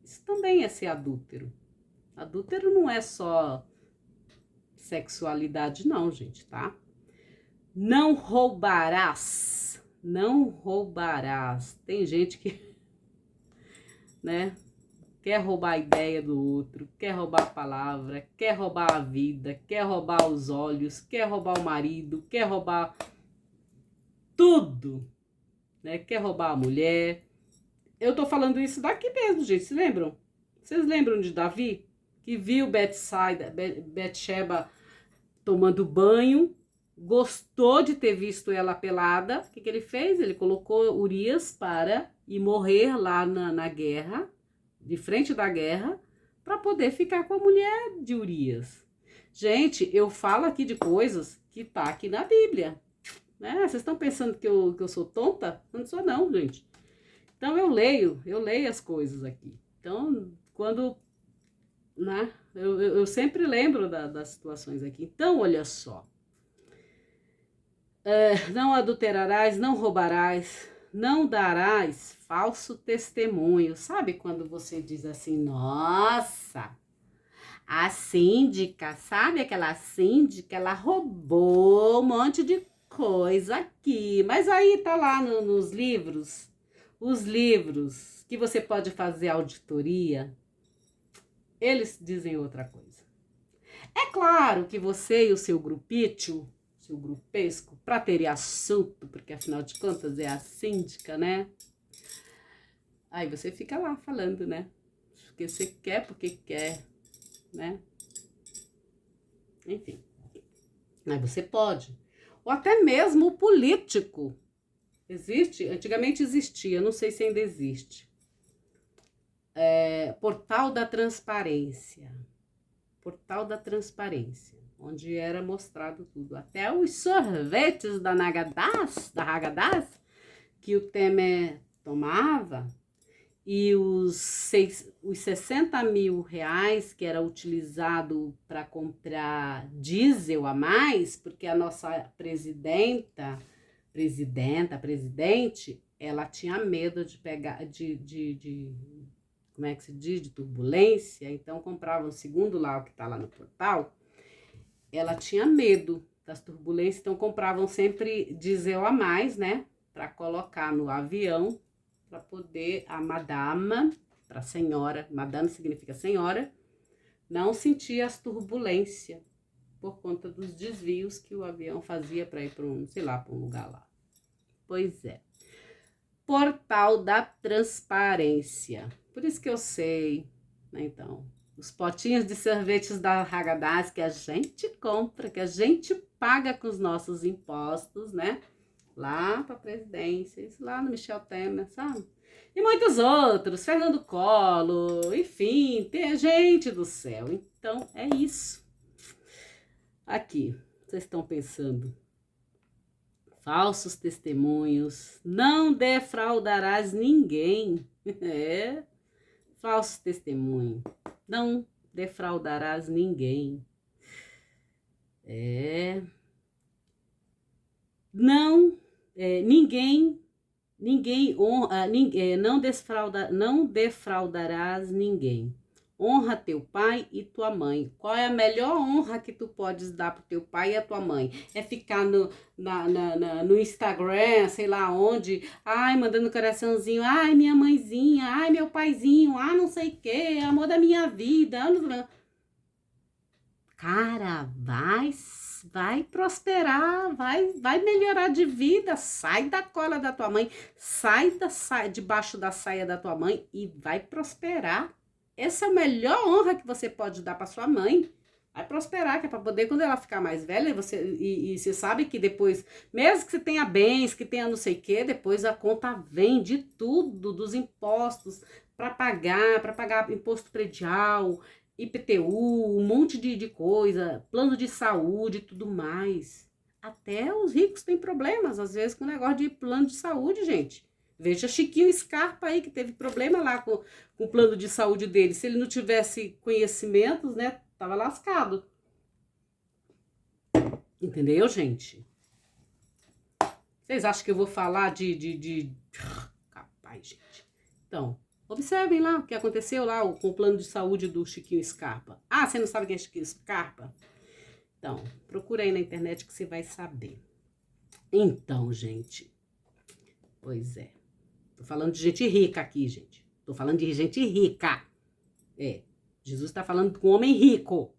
isso também é ser adúltero. Adúltero não é só sexualidade não, gente, tá? Não roubarás. não roubarás. Tem gente que, né, quer roubar a ideia do outro, quer roubar a palavra, quer roubar a vida, quer roubar os olhos, quer roubar o marido, quer roubar tudo, né? Quer roubar a mulher. Eu tô falando isso daqui mesmo, gente. Vocês lembram? Vocês lembram de Davi? Que viu Betsheba tomando banho, gostou de ter visto ela pelada. O que ele fez? Ele colocou Urias para ir morrer lá na guerra, de frente da guerra, para poder ficar com a mulher de Urias. Gente, eu falo aqui de coisas que tá aqui na Bíblia, né? Vocês estão pensando que eu sou tonta? Não sou não, gente. Então eu leio as coisas aqui. Então, quando, né, eu sempre lembro das situações aqui. Então, olha só. Não adulterarás, não roubarás, não darás falso testemunho. Sabe quando você diz assim, nossa, a síndica, sabe aquela síndica, ela roubou um monte de coisa aqui. Mas aí tá lá nos livros, os livros que você pode fazer auditoria, eles dizem outra coisa. É claro que você e o seu grupito, seu grupesco, para ter assunto, porque afinal de contas é a síndica, né? Aí você fica lá falando, né? Porque você quer, porque quer, né? Enfim. Mas você pode. Ou até mesmo o político. Existe? Antigamente existia, não sei se ainda existe. Portal da Transparência. Portal da Transparência, onde era mostrado tudo. Até os sorvetes da Häagen-Dazs, que o Temer tomava, e os 60 mil reais que era utilizado para comprar diesel a mais, porque a nossa presidente, ela tinha medo de pegar, como é que se diz, de turbulência, então comprava um segundo lá, o que está lá no portal, ela tinha medo das turbulências, então compravam sempre diesel a mais, né, para colocar no avião, para poder a madama, para a senhora, madame significa senhora, não sentir as turbulências por conta dos desvios que o avião fazia para ir para um, sei lá, para um lugar lá. Pois é. Portal da Transparência. Por isso que eu sei, né, então, os potinhos de sorvetes da Häagen-Dazs que a gente compra, que a gente paga com os nossos impostos, né? Lá para a presidência, isso lá no Michel Temer, sabe? E muitos outros, Fernando Collor, enfim, tem gente do céu. Então, é isso. Aqui, vocês estão pensando. Falsos testemunhos, não defraudarás ninguém. É, falso testemunho, não defraudarás ninguém. Não, ninguém honra, não defraudarás ninguém. Honra teu pai e tua mãe. Qual é a melhor honra que tu podes dar pro teu pai e a tua mãe? É ficar no Instagram, sei lá onde, ai, mandando coraçãozinho, ai, minha mãezinha, ai, meu paizinho, ah, não sei o que, amor da minha vida. Cara, vai prosperar, vai melhorar de vida. Sai da cola da tua mãe, sai debaixo da saia da tua mãe e vai prosperar. Essa é a melhor honra que você pode dar para sua mãe. Vai prosperar, que é para poder, quando ela ficar mais velha, você sabe que depois, mesmo que você tenha bens, que tenha não sei o que, depois a conta vem de tudo, dos impostos, para pagar imposto predial, IPTU, um monte de coisa, plano de saúde e tudo mais. Até os ricos têm problemas, às vezes, com o negócio de plano de saúde, gente. Veja Chiquinho Scarpa aí, que teve problema lá com o plano de saúde dele. Se ele não tivesse conhecimentos, né, tava lascado. Entendeu, gente? Vocês acham que eu vou falar Capaz, gente. Então, observem lá o que aconteceu lá com o plano de saúde do Chiquinho Scarpa. Ah, você não sabe quem é Chiquinho Scarpa? Então, procura aí na internet que você vai saber. Então, gente, Pois é. Tô falando de gente rica aqui, gente. Tô falando de gente rica. Jesus está falando com um homem rico.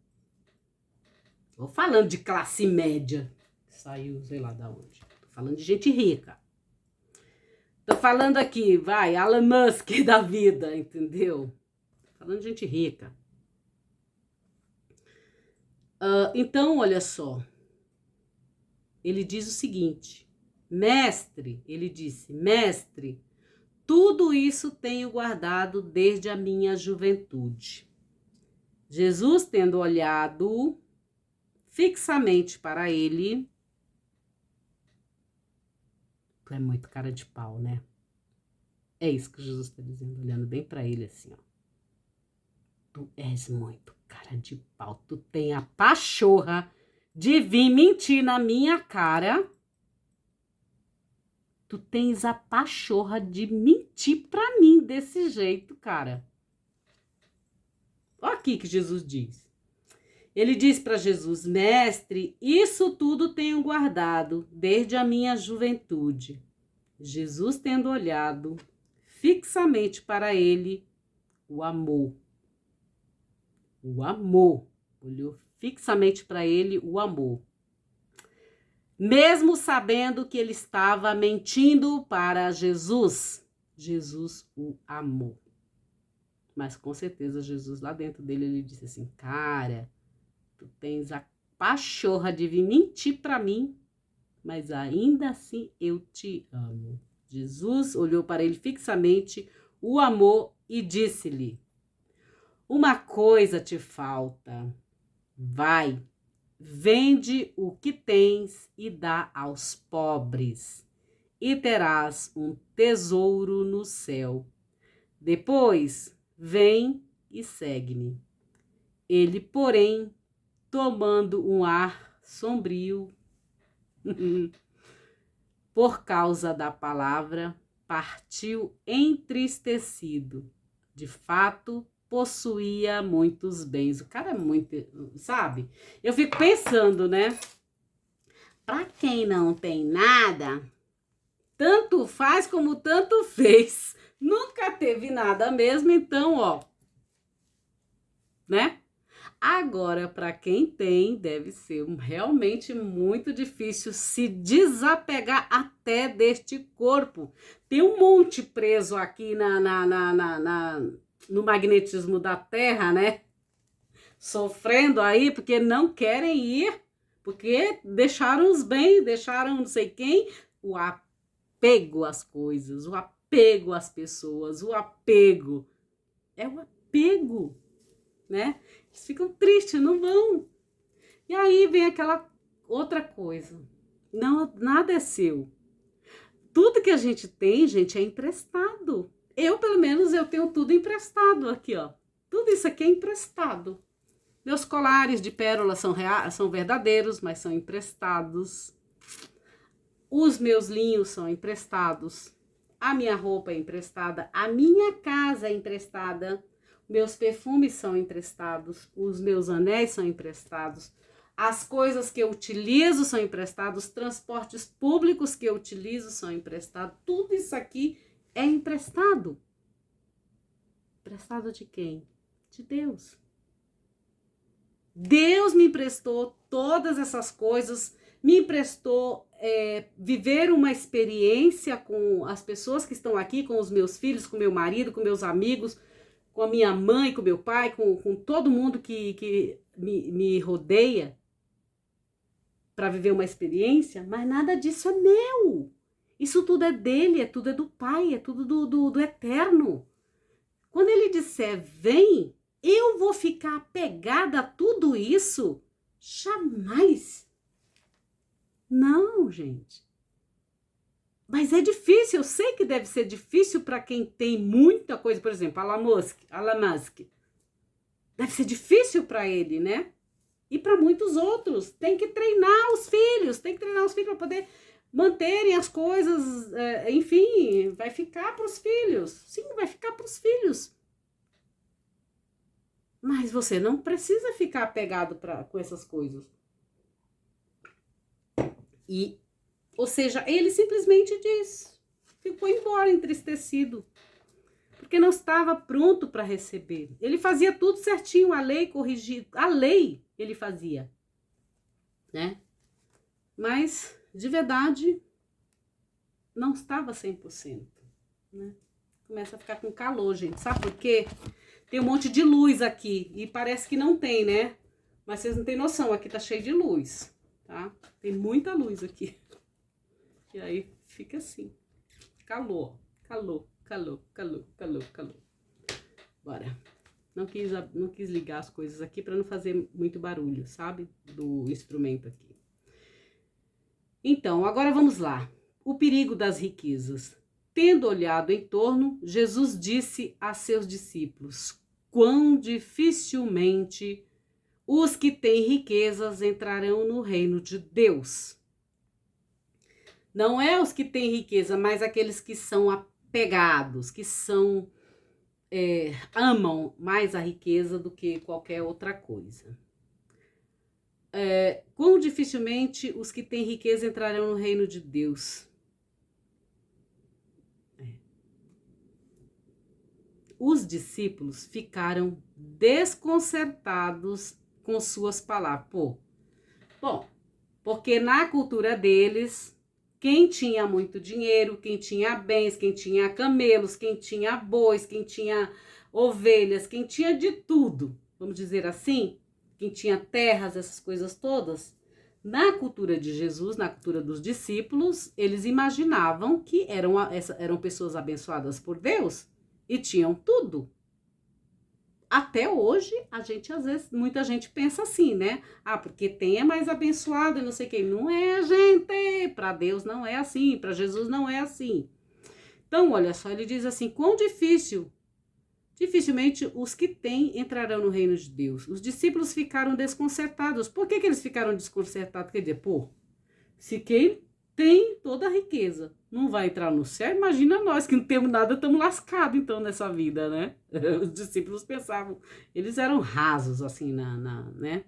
Tô falando de classe média. Saiu, sei lá da onde. Tô falando de gente rica. Tô falando aqui, vai, Elon Musk da vida, entendeu? Tô falando de gente rica. Então, olha só. Ele diz o seguinte. Mestre, ele disse, mestre, tudo isso tenho guardado desde a minha juventude. Jesus, tendo olhado fixamente para ele, tu é muito cara de pau, né? É isso que Jesus está dizendo, olhando bem para ele assim, ó. Tu és muito cara de pau, tu tem a pachorra de vir mentir na minha cara. Tu tens a pachorra de mentir pra mim desse jeito, cara. Olha aqui que Jesus diz. Ele diz para Jesus, mestre, isso tudo tenho guardado desde a minha juventude. Jesus, tendo olhado fixamente para ele, o amou. O amor. Olhou fixamente para ele, o amor. Mesmo sabendo que ele estava mentindo para Jesus, Jesus o amou. Mas com certeza Jesus lá dentro dele, ele disse assim, cara, tu tens a pachorra de vir mentir para mim, mas ainda assim eu te amo. Jesus olhou para ele fixamente, o amou e disse-lhe, uma coisa te falta, vai, vende o que tens e dá aos pobres, e terás um tesouro no céu. Depois, vem e segue-me. Ele, porém, tomando um ar sombrio, por causa da palavra, partiu entristecido. De fato, possuía muitos bens. O cara é muito, sabe? Eu fico pensando, né? Para quem não tem nada, tanto faz como tanto fez. Nunca teve nada mesmo, então, ó, né? Agora, para quem tem, deve ser realmente muito difícil se desapegar até deste corpo. Tem um monte preso aqui no magnetismo da Terra, né? Sofrendo aí porque não querem ir, porque deixaram os bens, deixaram não sei quem, o apego às coisas, o apego às pessoas, o apego. É o apego, né? Eles ficam tristes, não vão. E aí vem aquela outra coisa. Não, nada é seu. Tudo que a gente tem, gente, é emprestado. Eu, pelo menos, eu tenho tudo emprestado aqui, ó. Tudo isso aqui é emprestado. Meus colares de pérola são verdadeiros, mas são emprestados. Os meus linhos são emprestados. A minha roupa é emprestada. A minha casa é emprestada. Meus perfumes são emprestados, os meus anéis são emprestados, as coisas que eu utilizo são emprestadas, os transportes públicos que eu utilizo são emprestados, tudo isso aqui é emprestado. Emprestado de quem? De Deus. Deus me emprestou todas essas coisas, me emprestou viver uma experiência com as pessoas que estão aqui, com os meus filhos, com meu marido, com meus amigos, com a minha mãe, com meu pai, com todo mundo que me rodeia para viver uma experiência, mas nada disso é meu. Isso tudo é dele, tudo é do Pai, é tudo do eterno. Quando ele disser, vem, eu vou ficar apegada a tudo isso? Jamais. Não, gente. Mas é difícil, eu sei que deve ser difícil para quem tem muita coisa, por exemplo, Elon Musk. Deve ser difícil para ele, né? E para muitos outros. Tem que treinar os filhos para poder manterem as coisas, enfim, vai ficar para os filhos. Sim, vai ficar para os filhos. Mas você não precisa ficar apegado com essas coisas. Ou seja, ele simplesmente diz, ficou embora entristecido, porque não estava pronto para receber. Ele fazia tudo certinho, a lei corrigia, a lei ele fazia, né? Mas, de verdade, não estava 100%, né? Começa a ficar com calor, gente. Sabe por quê? Tem um monte de luz aqui e parece que não tem, né? Mas vocês não têm noção, aqui tá cheio de luz, tá? Tem muita luz aqui. E aí fica assim, calor, calor, calor, calor, calor, calor. Bora. Não quis ligar as coisas aqui para não fazer muito barulho, sabe? Do instrumento aqui. Então, agora vamos lá. O perigo das riquezas. Tendo olhado em torno, Jesus disse a seus discípulos: quão dificilmente os que têm riquezas entrarão no reino de Deus. Não é os que têm riqueza, mas aqueles que são apegados, que amam mais a riqueza do que qualquer outra coisa. Quão dificilmente os que têm riqueza entrarão no reino de Deus. Os discípulos ficaram desconcertados com suas palavras. Bom, porque na cultura deles, quem tinha muito dinheiro, quem tinha bens, quem tinha camelos, quem tinha bois, quem tinha ovelhas, quem tinha de tudo, vamos dizer assim, quem tinha terras, essas coisas todas, na cultura de Jesus, na cultura dos discípulos, eles imaginavam que eram pessoas abençoadas por Deus e tinham tudo. Até hoje, às vezes, muita gente pensa assim, né? Porque tem é mais abençoado e não sei quem. Não é, gente! Para Deus não é assim, para Jesus não é assim. Então, olha só, ele diz assim, quão dificilmente os que têm entrarão no reino de Deus. Os discípulos ficaram desconcertados. Por que eles ficaram desconcertados? Quer dizer, se quem tem toda a riqueza não vai entrar no céu, imagina nós que não temos nada, estamos lascados então nessa vida, né? Os discípulos pensavam, eles eram rasos assim, né?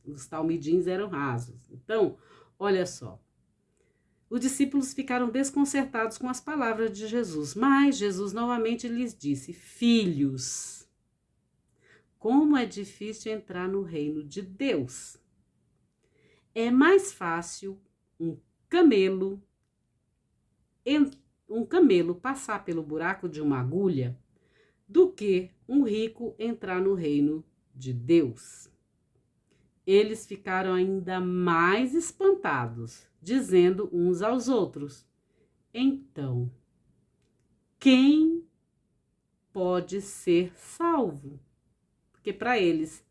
Os talmidins eram rasos. Então, olha só, os discípulos ficaram desconcertados com as palavras de Jesus, mas Jesus novamente lhes disse: filhos, como é difícil entrar no reino de Deus. É mais fácil um camelo passar pelo buraco de uma agulha do que um rico entrar no reino de Deus. Eles ficaram ainda mais espantados, dizendo uns aos outros: então, quem pode ser salvo? Porque para eles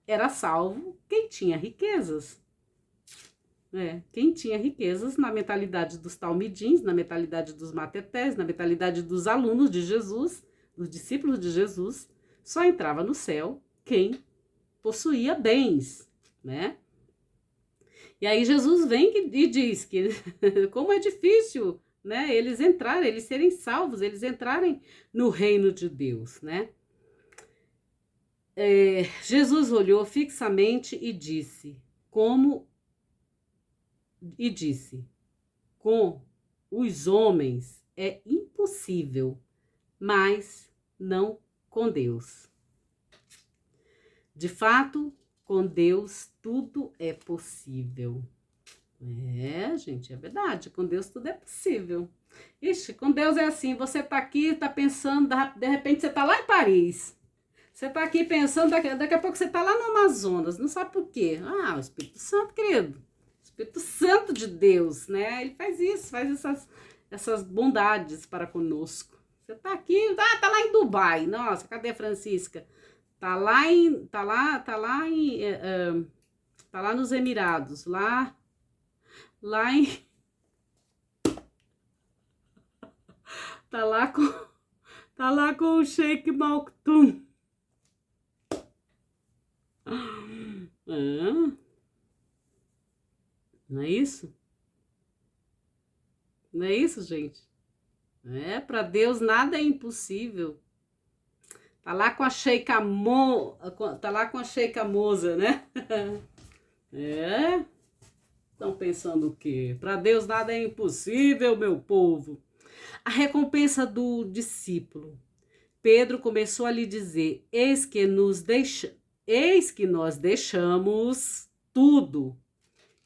era salvo quem tinha riquezas. Quem tinha riquezas na mentalidade dos talmidins, na mentalidade dos matetés, na mentalidade dos alunos de Jesus, dos discípulos de Jesus, só entrava no céu quem possuía bens, né? E aí Jesus vem e diz que como é difícil, né, eles serem salvos, eles entrarem no reino de Deus, né? Jesus olhou fixamente e disse, com os homens é impossível, mas não com Deus. De fato, com Deus tudo é possível. Gente, é verdade, com Deus tudo é possível. Ixi, com Deus é assim, você tá aqui, tá pensando, de repente você tá lá em Paris. Você tá aqui pensando, daqui a pouco você tá lá no Amazonas, não sabe por quê. O Espírito Santo, querido. Espírito Santo de Deus, né? Ele faz isso, faz essas bondades para conosco. Você tá aqui, tá lá em Dubai. Nossa, cadê a Francisca? Tá lá nos Emirados, lá em tá lá com o Sheikh Maktoum. Não é isso? Não é isso, gente? Para Deus nada é impossível. Tá lá com a Sheikha Moza, né? Estão pensando o quê? Para Deus nada é impossível, meu povo. A recompensa do discípulo. Pedro começou a lhe dizer: eis que nós deixamos tudo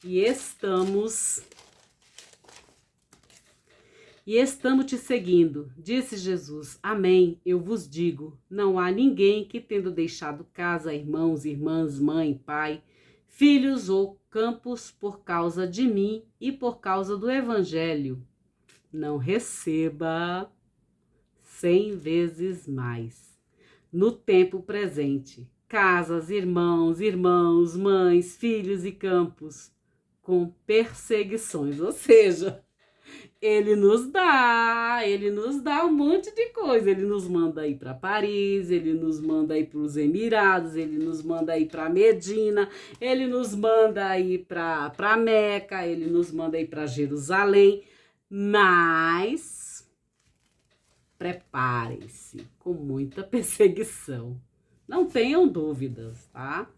e estamos te seguindo. Disse Jesus: amém, eu vos digo, não há ninguém que, tendo deixado casa, irmãos, irmãs, mãe, pai, filhos ou campos por causa de mim e por causa do evangelho, não receba 100 vezes mais no tempo presente, casas, irmãos, mães, filhos e campos, com perseguições. Ou seja, ele nos dá um monte de coisa. Ele nos manda ir para Paris, ele nos manda ir para os Emirados, ele nos manda ir para Medina, ele nos manda ir para Meca, ele nos manda ir para Jerusalém, mas preparem-se com muita perseguição. Não tenham dúvidas, tá?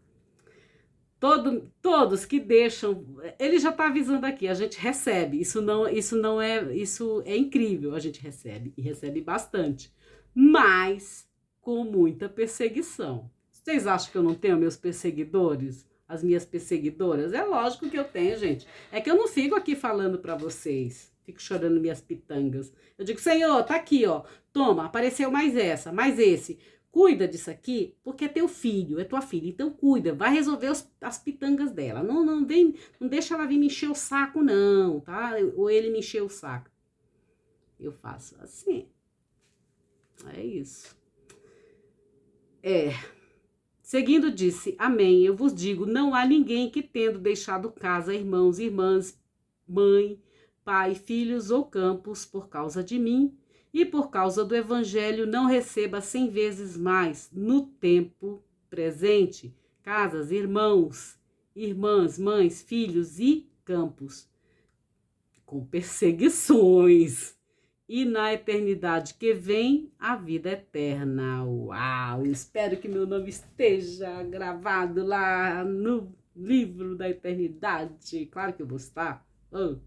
Todos que deixam, ele já está avisando aqui, a gente recebe, isso é incrível, a gente recebe e recebe bastante, mas com muita perseguição. Vocês acham que eu não tenho meus perseguidores, as minhas perseguidoras? É lógico que eu tenho, gente. É que eu não fico aqui falando para vocês, fico chorando minhas pitangas. Eu digo: Senhor, tá aqui, ó, toma, apareceu mais essa, mais esse. Cuida disso aqui, porque é teu filho, é tua filha. Então cuida, vai resolver as pitangas dela. Não deixa ela vir me encher o saco, não, tá? Ou ele me encher o saco. Eu faço assim. É isso. Seguindo disse: amém, eu vos digo, não há ninguém que, tendo deixado casa, irmãos, irmãs, mãe, pai, filhos ou campos, por causa de mim e por causa do evangelho, não receba 100 vezes mais no tempo presente, casas, irmãos, irmãs, mães, filhos e campos, com perseguições, e na eternidade que vem, a vida eterna. Uau! Eu espero que meu nome esteja gravado lá no livro da eternidade. Claro que eu vou estar. Oh.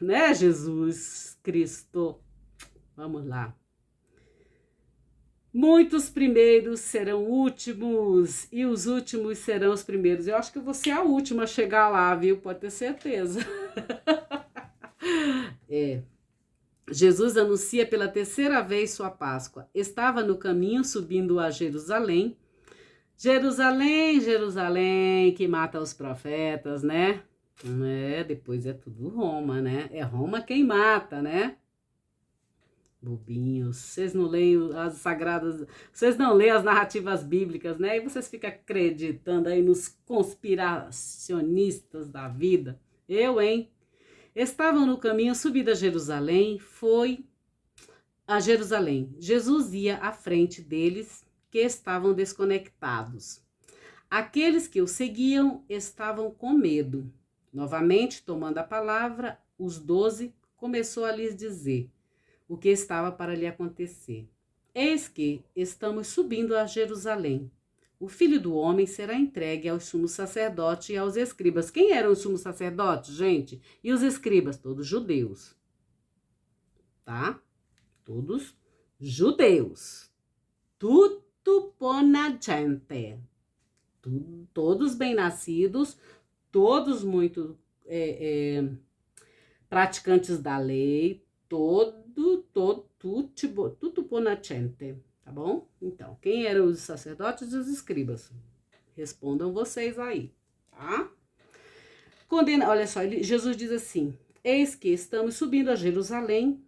Né, Jesus Cristo? Vamos lá. Muitos primeiros serão últimos e os últimos serão os primeiros. Eu acho que eu vou ser a última a chegar lá, viu? Pode ter certeza. Jesus anuncia pela terceira vez sua Páscoa. Estava no caminho subindo a Jerusalém. Jerusalém, Jerusalém, que mata os profetas, né? Depois é tudo Roma, né? É Roma quem mata, né? Bobinhos, vocês não leem as sagradas, vocês não leem as narrativas bíblicas, né? E vocês ficam acreditando aí nos conspiracionistas da vida. Eu, hein? Estavam no caminho, subida a Jerusalém, foi a Jerusalém. Jesus ia à frente deles, que estavam desconectados. Aqueles que o seguiam estavam com medo. Novamente, tomando a palavra, os 12 começou a lhes dizer o que estava para lhe acontecer. Eis que estamos subindo a Jerusalém. O Filho do Homem será entregue aos sumos sacerdotes e aos escribas. Quem eram os sumos sacerdotes, gente? E os escribas? Todos judeus. Tá? Todos judeus. Tutto buona gente. Todos bem-nascidos, todos muito praticantes da lei, tutto buona gente. Tá bom? Então, quem eram os sacerdotes e os escribas? Respondam vocês aí, tá? Olha só, Jesus diz assim: eis que estamos subindo a Jerusalém.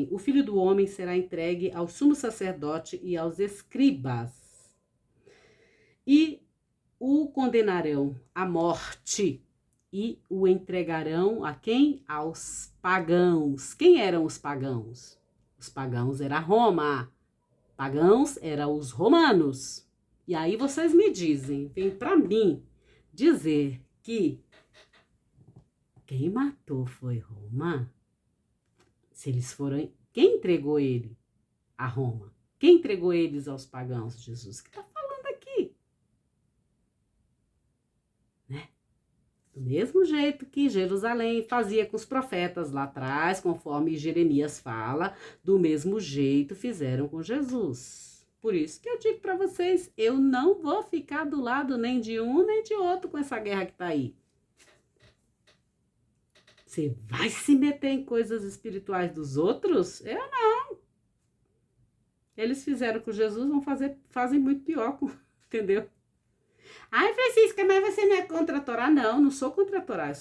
O Filho do Homem será entregue ao sumo sacerdote e aos escribas, e o condenarão à morte e o entregarão a quem? Aos pagãos. Quem eram os pagãos? Os pagãos era Roma. Pagãos eram os romanos. E aí vocês me dizem, vem para mim dizer que quem matou foi Roma? Se eles foram, quem entregou ele a Roma? Quem entregou eles aos pagãos? Jesus que está falando aqui, né? Do mesmo jeito que Jerusalém fazia com os profetas lá atrás, conforme Jeremias fala, do mesmo jeito fizeram com Jesus. Por isso que eu digo para vocês, eu não vou ficar do lado nem de um nem de outro com essa guerra que tá aí. Você vai se meter em coisas espirituais dos outros? Eu não. Eles fizeram com Jesus, fazem muito pior, entendeu? Ai, Francisca, mas você não é contra a Torá? Não, não sou contra a Torá.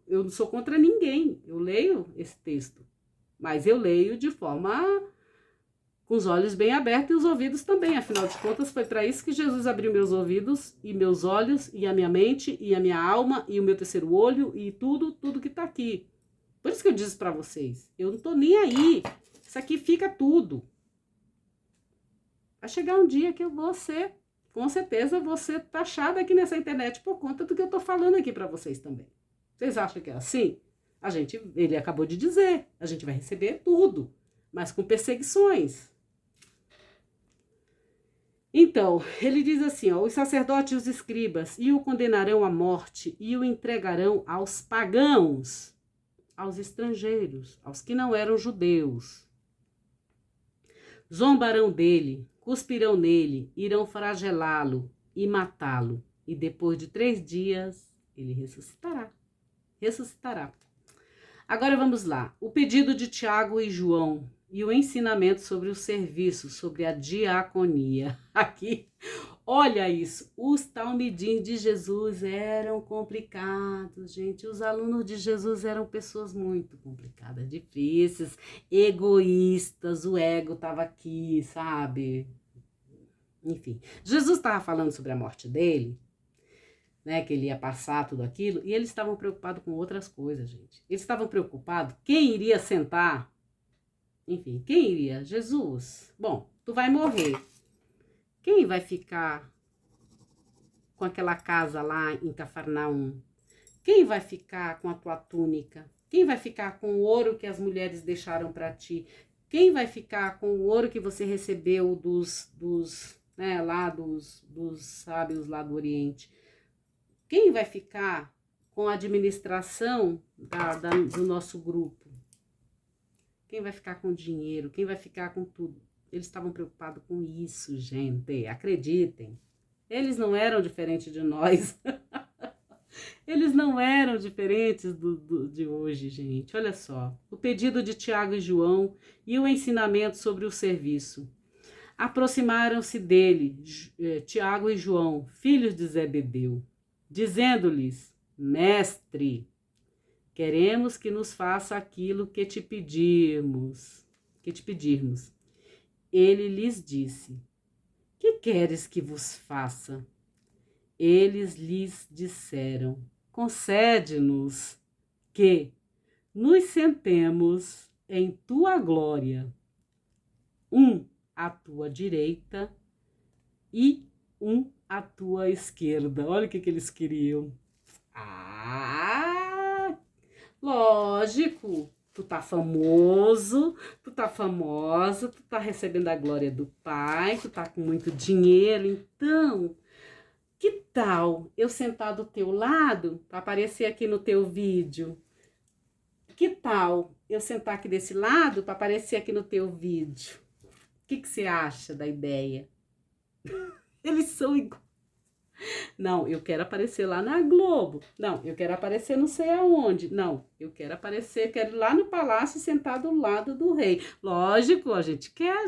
Eu não sou contra ninguém. Eu leio esse texto. Mas eu leio de forma com os olhos bem abertos e os ouvidos também. Afinal de contas, foi para isso que Jesus abriu meus ouvidos e meus olhos e a minha mente e a minha alma e o meu terceiro olho e tudo que tá aqui. Por isso que eu disse para vocês, eu não tô nem aí. Isso aqui fica tudo. Vai chegar um dia que eu vou ser, com certeza, vou ser taxada aqui nessa internet por conta do que eu tô falando aqui para vocês também. Vocês acham que é assim? Ele acabou de dizer, a gente vai receber tudo, mas com perseguições. Então, ele diz assim, ó, os sacerdotes e os escribas e o condenarão à morte e o entregarão aos pagãos, aos estrangeiros, aos que não eram judeus. Zombarão dele, cuspirão nele, irão flagelá-lo e matá-lo, e depois de 3 dias ele ressuscitará. Ressuscitará. Agora vamos lá. O pedido de Tiago e João e o ensinamento sobre o serviço, sobre a diaconia. Aqui, olha isso. Os talmidim de Jesus eram complicados, gente. Os alunos de Jesus eram pessoas muito complicadas, difíceis, egoístas. O ego estava aqui, sabe? Enfim, Jesus estava falando sobre a morte dele, né, que ele ia passar tudo aquilo, e eles estavam preocupados com outras coisas, gente. Eles estavam preocupados quem iria sentar, enfim, quem iria? Jesus. Bom, tu vai morrer. Quem vai ficar com aquela casa lá em Cafarnaum? Quem vai ficar com a tua túnica? Quem vai ficar com o ouro que as mulheres deixaram para ti? Quem vai ficar com o ouro que você recebeu dos sábios lá do Oriente? Quem vai ficar com a administração do nosso grupo? Quem vai ficar com o dinheiro? Quem vai ficar com tudo? Eles estavam preocupados com isso, gente. Acreditem. Eles não eram diferentes de nós. Eles não eram diferentes de hoje, gente. Olha só. O pedido de Tiago e João e o ensinamento sobre o serviço. Aproximaram-se dele, Tiago e João, filhos de Zebedeu, dizendo-lhes: Mestre, queremos que nos faça aquilo que te pedirmos. Ele lhes disse: Que queres que vos faça? Eles lhes disseram: Concede-nos que nos sentemos em tua glória, um à tua direita e um à tua esquerda. Olha o que eles queriam. Lógico, tu tá famoso, tu tá famosa, tu tá recebendo a glória do Pai, tu tá com muito dinheiro, então, que tal eu sentar do teu lado, para aparecer aqui no teu vídeo? Que tal eu sentar aqui desse lado, para aparecer aqui no teu vídeo? O que você acha da ideia? Eles são iguais. Não, eu quero aparecer lá na Globo. Não, eu quero aparecer não sei aonde. Não, eu quero ir lá no palácio sentado ao lado do rei. Lógico, a gente quer,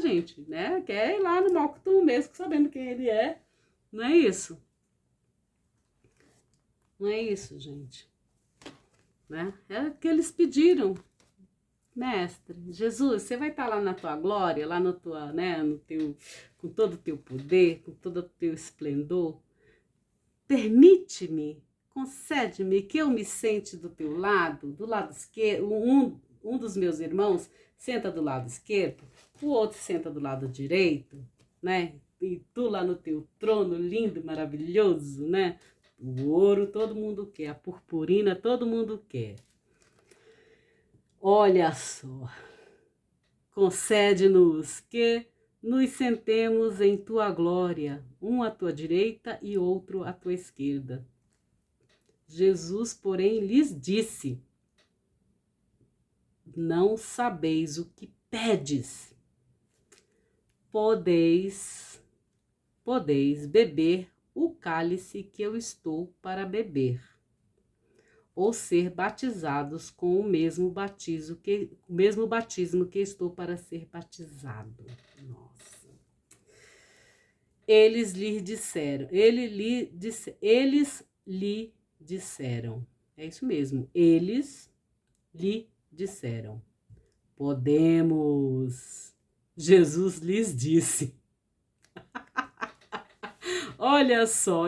né? Quer ir lá no Moctum mesmo, sabendo quem ele é. Não é isso? Não é isso, gente. Né? É o que eles pediram. Mestre, Jesus, você vai estar lá na tua glória, lá no tua, né, com todo o teu poder, com todo o teu esplendor. Permite-me, concede-me que eu me sente do teu lado, do lado esquerdo. Um dos meus irmãos senta do lado esquerdo, o outro senta do lado direito, né? E tu lá no teu trono lindo, maravilhoso, né? O ouro todo mundo quer, a purpurina todo mundo quer. Olha só, concede-nos que nos sentemos em tua glória, um à tua direita e outro à tua esquerda. Jesus, porém, lhes disse: não sabeis o que pedes. Podeis beber o cálice que eu estou para beber, ou ser batizados com o mesmo batismo que estou para ser batizado. Nossa. Eles lhe disseram, é isso mesmo, eles lhe disseram: podemos. Jesus lhes disse. Olha só,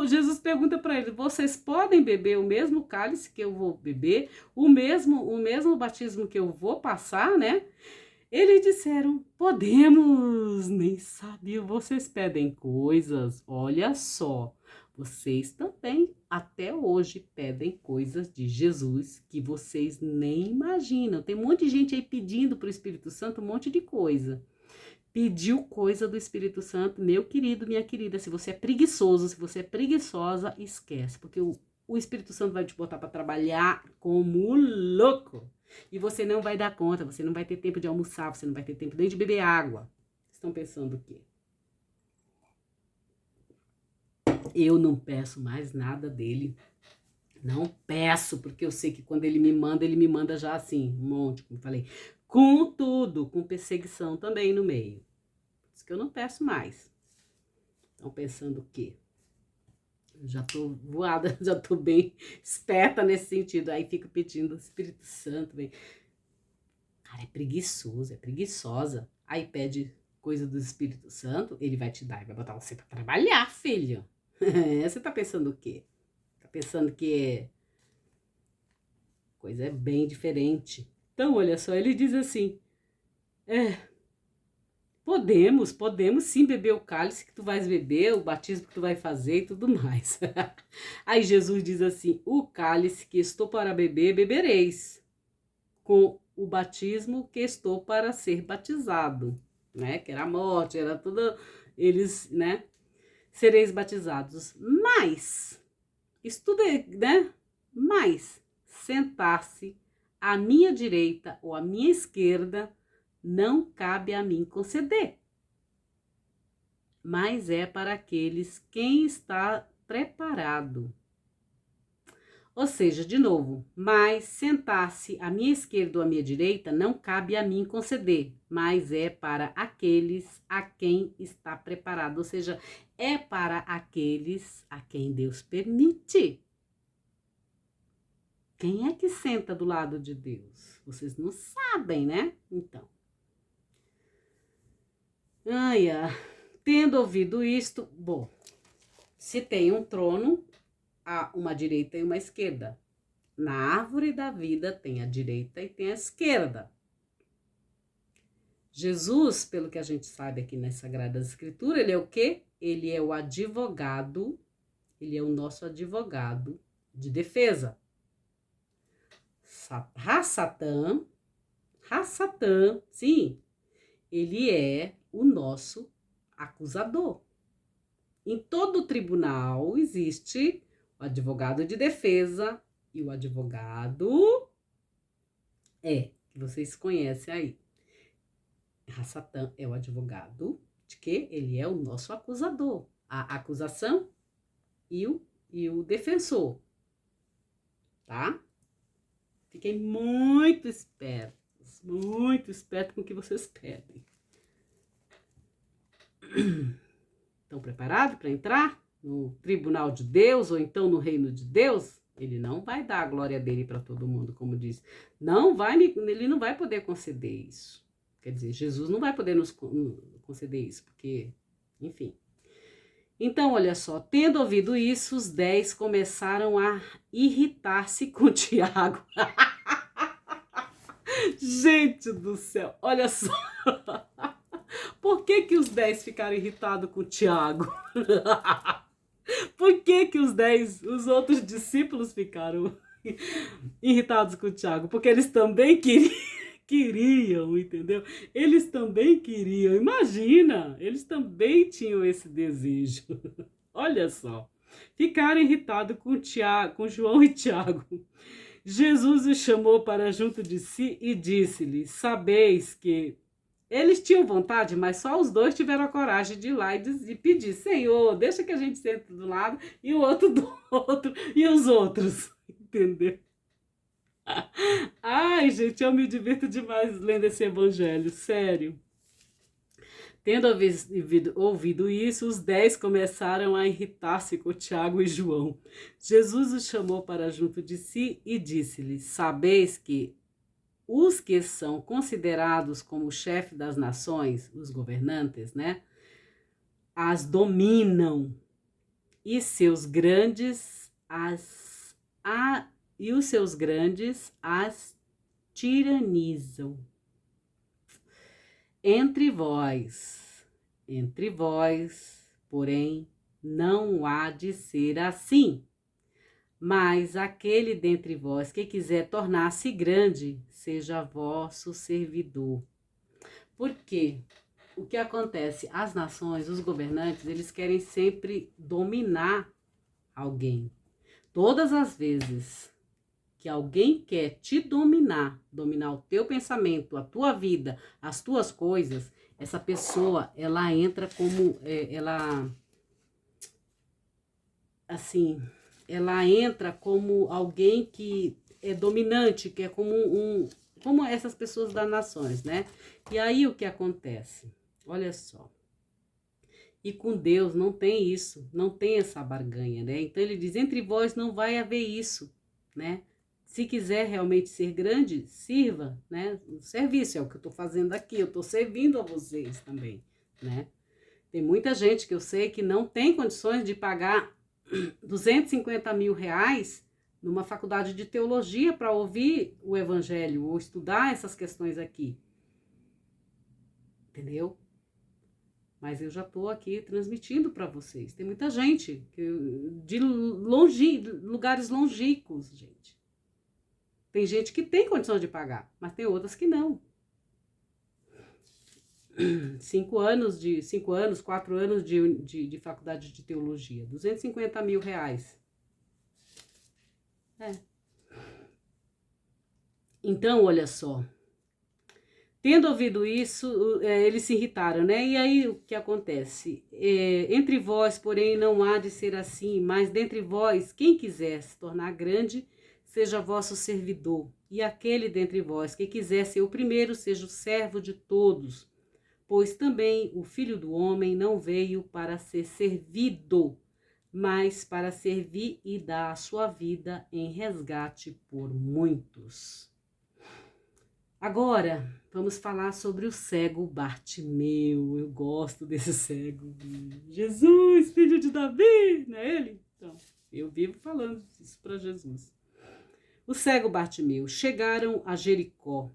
Jesus pergunta para eles: vocês podem beber o mesmo cálice que eu vou beber, o mesmo batismo que eu vou passar, né? Eles disseram: podemos. Nem sabiam, vocês pedem coisas. Olha só, vocês também até hoje pedem coisas de Jesus que vocês nem imaginam. Tem um monte de gente aí pedindo para o Espírito Santo um monte de coisa. Pediu coisa do Espírito Santo, meu querido, minha querida, se você é preguiçoso, se você é preguiçosa, esquece, porque o Espírito Santo vai te botar para trabalhar como louco, e você não vai dar conta, você não vai ter tempo de almoçar, você não vai ter tempo nem de beber água. Estão pensando o quê? Eu não peço mais nada dele, não peço, porque eu sei que quando ele me manda já assim, um monte, como falei, com tudo, com perseguição também no meio. Por isso que eu não peço mais. Estão pensando o quê? Eu já tô voada, já tô bem esperta nesse sentido. Aí fico pedindo o Espírito Santo. Bem. Cara, é preguiçoso, é preguiçosa. Aí pede coisa do Espírito Santo, ele vai te dar e vai botar você pra trabalhar, filho. Você tá pensando o quê? Tá pensando que coisa é bem diferente. Então, olha só, ele diz assim, podemos sim beber o cálice que tu vais beber, o batismo que tu vai fazer e tudo mais. Aí Jesus diz assim, o cálice que estou para beber, bebereis, com o batismo que estou para ser batizado, né? Que era a morte, era tudo, eles, né? Sereis batizados, mas, estudei, né? Mas, sentar-se à minha direita ou à minha esquerda, não cabe a mim conceder, mas é para aqueles quem está preparado. Ou seja, de novo, mas sentar-se à minha esquerda ou à minha direita não cabe a mim conceder, mas é para aqueles a quem está preparado. Ou seja, é para aqueles a quem Deus permite. Quem é que senta do lado de Deus? Vocês não sabem, né? Então. Tendo ouvido isto, bom, se tem um trono, há uma direita e uma esquerda. Na árvore da vida tem a direita e tem a esquerda. Jesus, pelo que a gente sabe aqui nas Sagradas Escrituras, ele é o quê? Ele é o advogado, ele é o nosso advogado de defesa. Satã, sim, ele é o nosso acusador. Em todo tribunal existe o advogado de defesa e o advogado que vocês conhecem aí. Satã é o advogado de que ele é o nosso acusador. A acusação e o defensor. Tá? Fiquem muito espertos com o que vocês pedem. Estão preparados para entrar no tribunal de Deus ou então no reino de Deus? Ele não vai dar a glória dele para todo mundo, como diz. Ele não vai poder conceder isso. Quer dizer, Jesus não vai poder nos conceder isso, porque, enfim. Então, olha só, tendo ouvido isso, os 10 começaram a irritar-se com Tiago. Gente do céu, olha só. Por que os 10 ficaram irritados com o Tiago? Por que os outros discípulos ficaram irritados com o Tiago? Porque eles também queriam, entendeu? Eles também queriam, imagina, eles também tinham esse desejo. Olha só. ficaram irritados com João e Tiago. Jesus os chamou para junto de si e disse-lhes: sabeis que eles tinham vontade, mas só os dois tiveram a coragem de ir lá e pedir: Senhor, deixa que a gente sente do lado e o outro do outro e os outros. Entendeu? Ai, gente, eu me divirto demais lendo esse evangelho, sério. Tendo ouvido isso, os 10 começaram a irritar-se com Tiago e João. Jesus os chamou para junto de si e disse-lhes: sabeis que os que são considerados como o chefe das nações, os governantes, né, as dominam e os seus grandes as tiranizam. Entre vós, porém, não há de ser assim. Mas aquele dentre vós que quiser tornar-se grande, seja vosso servidor. Por quê? O que acontece? As nações, os governantes, eles querem sempre dominar alguém. Todas as vezes que alguém quer te dominar o teu pensamento, a tua vida, as tuas coisas, essa pessoa, ela entra como, ela entra como alguém que é dominante, que é como essas pessoas das nações, né? E aí o que acontece? Olha só. E com Deus não tem isso, não tem essa barganha, né? Então ele diz: entre vós não vai haver isso, né? Se quiser realmente ser grande, sirva, né? O serviço é o que eu estou fazendo aqui, eu estou servindo a vocês também, né? Tem muita gente que eu sei que não tem condições de pagar 250 mil reais numa faculdade de teologia para ouvir o evangelho ou estudar essas questões aqui. Entendeu? Mas eu já estou aqui transmitindo para vocês. Tem muita gente de lugares longínquos, gente. Tem gente que tem condição de pagar, mas tem outras que não. 4 anos de faculdade de teologia, 250 mil reais. Então, olha só. Tendo ouvido isso, eles se irritaram, né? E aí, o que acontece? Entre vós, porém, não há de ser assim, mas dentre vós, quem quiser se tornar grande, seja vosso servidor. E aquele dentre vós que quiser ser o primeiro, seja o servo de todos. Pois também o Filho do Homem não veio para ser servido, mas para servir e dar a sua vida em resgate por muitos. Agora, vamos falar sobre o cego Bartimeu. Eu gosto desse cego. Jesus, filho de Davi, não é ele? Então, eu vivo falando isso para Jesus. O cego Bartimeu. Chegaram a Jericó.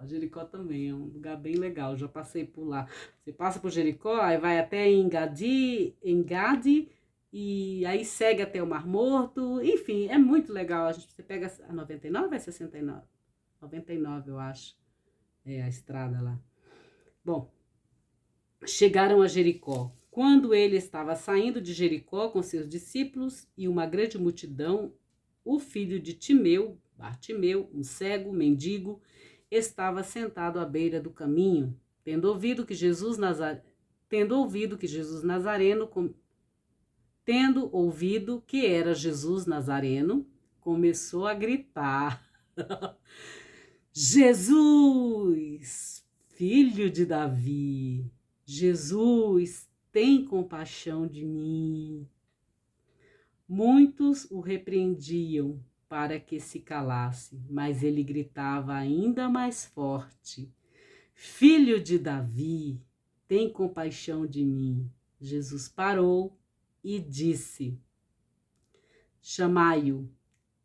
Jericó também é um lugar bem legal, já passei por lá. Você passa por Jericó, aí vai até Engadi, e aí segue até o Mar Morto. Enfim, é muito legal. Você pega a 99 ou é 69? 99, eu acho. É a estrada lá. Bom, chegaram a Jericó. Quando ele estava saindo de Jericó com seus discípulos e uma grande multidão, o filho de Timeu, Bartimeu, um cego, mendigo, estava sentado à beira do caminho, tendo ouvido que Jesus era Jesus Nazareno, começou a gritar: Jesus, filho de Davi, Jesus, tem compaixão de mim. Muitos o repreendiam para que se calasse, mas ele gritava ainda mais forte: Filho de Davi, tem compaixão de mim. Jesus parou e disse: chamai-o.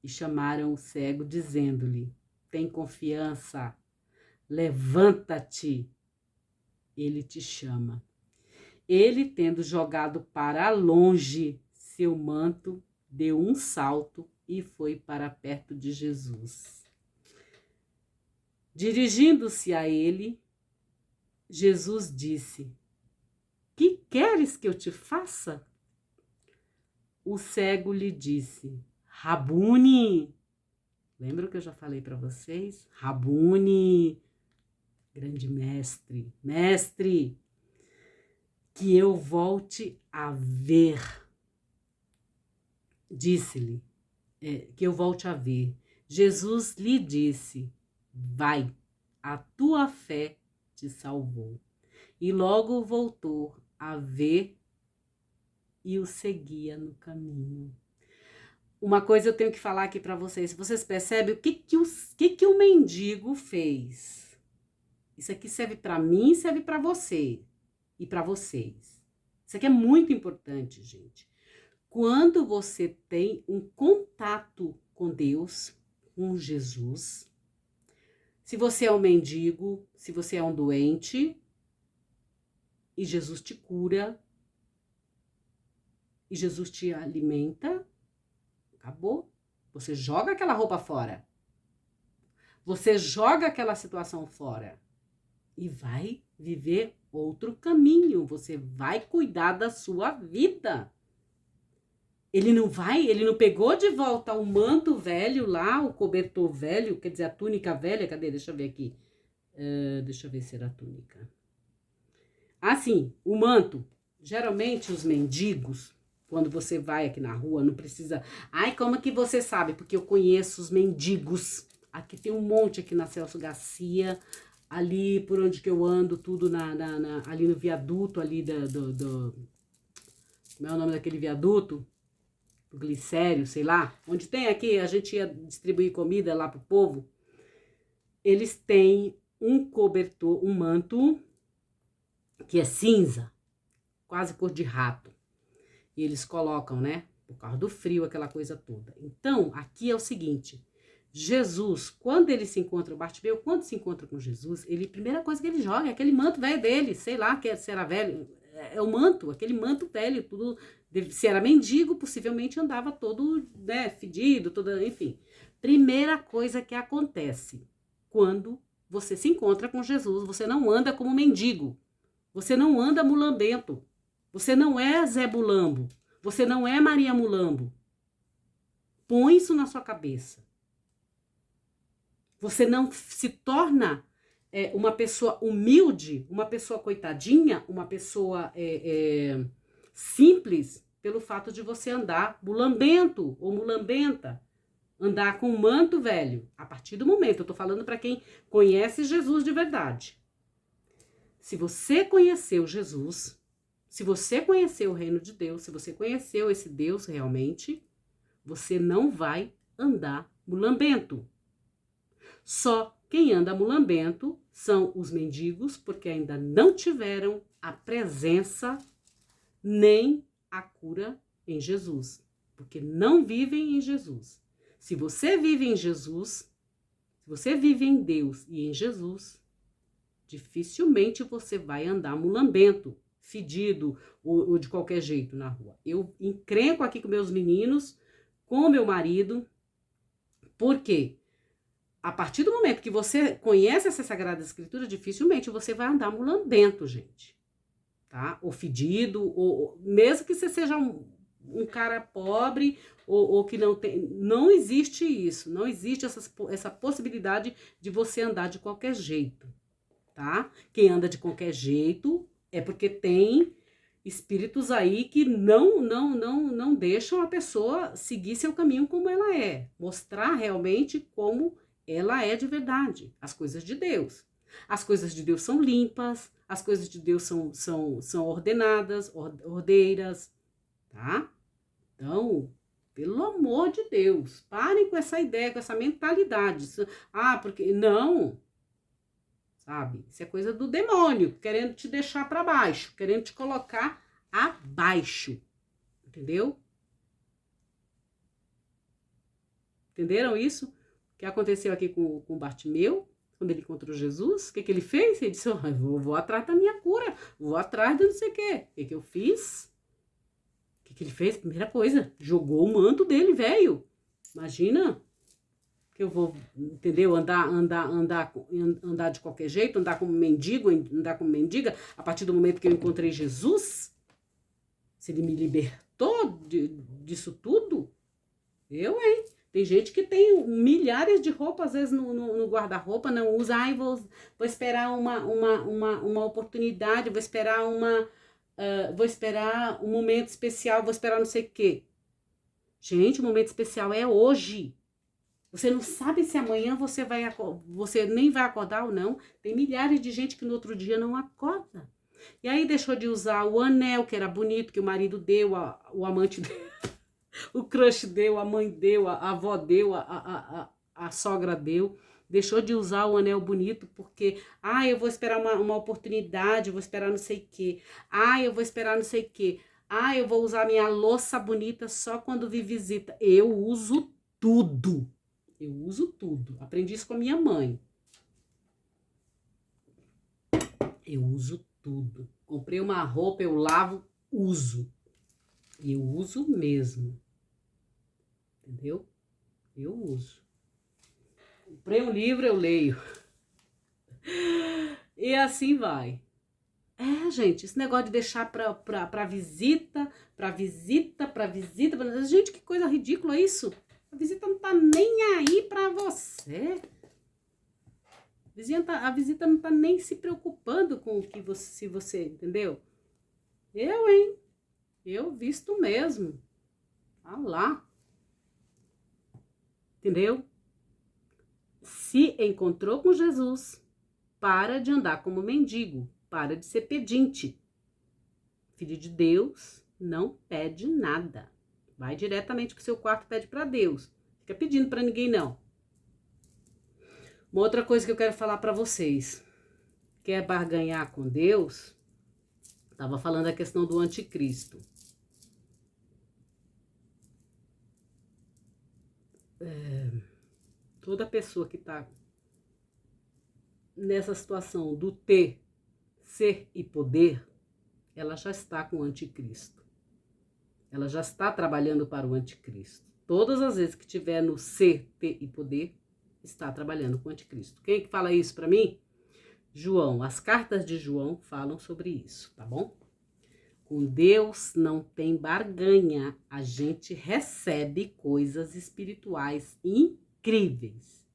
E chamaram o cego, dizendo-lhe: tem confiança, levanta-te, ele te chama. Ele, tendo jogado para longe seu manto, deu um salto e foi para perto de Jesus. Dirigindo-se a ele, Jesus disse: que queres que eu te faça? o cego lhe disse: Rabuni. Lembra que eu já falei para vocês? Rabuni, grande mestre, mestre, que eu volte a ver. Disse-lhe, que eu volte a ver. Jesus lhe disse: vai, a tua fé te salvou. E logo voltou a ver e o seguia no caminho. Uma coisa eu tenho que falar aqui para vocês. Vocês percebem o que o mendigo fez? Isso aqui serve para mim e serve para você e para vocês. Isso aqui é muito importante, gente. Quando você tem um contato com Deus, com Jesus, se você é um mendigo, se você é um doente, e Jesus te cura, e Jesus te alimenta, acabou. Você joga aquela roupa fora. Você joga aquela situação fora. E vai viver outro caminho. Você vai cuidar da sua vida. Ele não pegou de volta o manto velho lá, o cobertor velho, quer dizer, a túnica velha. Cadê? Deixa eu ver aqui. Deixa eu ver se era a túnica. Assim, o manto. Geralmente os mendigos, quando você vai aqui na rua, não precisa... Ai, como que você sabe? Porque eu conheço os mendigos. Aqui tem um monte aqui na Celso Garcia, ali por onde que eu ando, tudo ali no viaduto, ali como é o nome daquele viaduto? Do Glicério, sei lá. Onde tem aqui, a gente ia distribuir comida lá pro povo. Eles têm um cobertor, um manto, que é cinza, quase cor de rato. E eles colocam, né? Por causa do frio, aquela coisa toda. Então, aqui é o seguinte. Jesus, quando ele se encontra, o Bartimeu, quando se encontra com Jesus, a primeira coisa que ele joga é aquele manto velho dele, sei lá, se era velho, é o manto, aquele manto velho, tudo, se era mendigo, possivelmente andava todo, né, fedido, todo, enfim. Primeira coisa que acontece, quando você se encontra com Jesus, você não anda como mendigo, você não anda mulambento, você não é Zé Mulambo, você não é Maria Mulambo. Põe isso na sua cabeça. Você não se torna uma pessoa humilde, uma pessoa coitadinha, uma pessoa simples, pelo fato de você andar mulambento ou mulambenta, andar com um manto velho. A partir do momento, eu tô falando para quem conhece Jesus de verdade. Se você conheceu Jesus, se você conheceu o reino de Deus, se você conheceu esse Deus realmente, você não vai andar mulambento. Só quem anda mulambento são os mendigos, porque ainda não tiveram a presença nem a cura em Jesus, porque não vivem em Jesus. Se você vive em Jesus, se você vive em Deus e em Jesus, dificilmente você vai andar mulambento, fedido ou de qualquer jeito na rua. Eu encrenco aqui com meus meninos, com meu marido, por quê? A partir do momento que você conhece essa Sagrada Escritura, dificilmente você vai andar mulambento, gente. Tá? Ou fedido, ou mesmo que você seja um cara pobre, ou que não tem... Não existe isso. Não existe essa possibilidade de você andar de qualquer jeito. Tá? Quem anda de qualquer jeito é porque tem espíritos aí que não deixam a pessoa seguir seu caminho como ela é. Mostrar realmente como ela é de verdade, as coisas de Deus. As coisas de Deus são limpas, as coisas de Deus são ordenadas, ordeiras, tá? Então, pelo amor de Deus, parem com essa ideia, com essa mentalidade. Porque... Não, sabe? Isso é coisa do demônio, querendo te deixar para baixo, querendo te colocar abaixo, entendeu? Entenderam isso? O que aconteceu aqui com o Bartimeu, quando ele encontrou Jesus? O que ele fez? Ele disse, vou atrás da minha cura, vou atrás de não sei o quê. O que eu fiz? O que ele fez? Primeira coisa, jogou o manto dele, velho. Imagina que eu vou, entendeu? Andar de qualquer jeito, andar como mendigo, andar como mendiga, a partir do momento que eu encontrei Jesus. Se ele me libertou disso tudo, hein? Tem gente que tem milhares de roupas, às vezes, no guarda-roupa, não usa. Ai, vou esperar uma oportunidade, vou esperar vou esperar um momento especial, vou esperar não sei o quê. Gente, o momento especial é hoje. Você não sabe se amanhã você nem vai acordar ou não. Tem milhares de gente que no outro dia não acorda. E aí deixou de usar o anel, que era bonito, que o marido deu, o amante deu, o crush deu, a mãe deu, a avó deu, a sogra deu. Deixou de usar o anel bonito porque, eu vou esperar uma oportunidade, eu vou esperar não sei o quê. Eu vou esperar não sei o quê. Eu vou usar minha louça bonita só quando vir visita. Eu uso tudo. Eu uso tudo. Aprendi isso com a minha mãe. Eu uso tudo. Comprei uma roupa, eu lavo, uso. E eu uso mesmo. Entendeu? Eu uso. Comprei um livro, eu leio. E assim vai. Gente, esse negócio de deixar pra visita. Gente, que coisa ridícula isso. A visita não tá nem aí pra você. A visita não tá nem se preocupando com o que se você, entendeu? Eu visto mesmo. Lá. Entendeu? Se encontrou com Jesus, para de andar como mendigo, para de ser pedinte. Filho de Deus não pede nada. Vai diretamente pro seu quarto e pede para Deus. Fica pedindo para ninguém, não. Uma outra coisa que eu quero falar para vocês. Quer barganhar com Deus? Estava falando a questão do anticristo. Toda pessoa que está nessa situação do ter, ser e poder, ela já está com o anticristo. Ela já está trabalhando para o anticristo. Todas as vezes que tiver no ser, ter e poder, está trabalhando com o anticristo. Quem é que fala isso para mim? João. As cartas de João falam sobre isso, tá bom? Com Deus não tem barganha. A gente recebe coisas espirituais incríveis.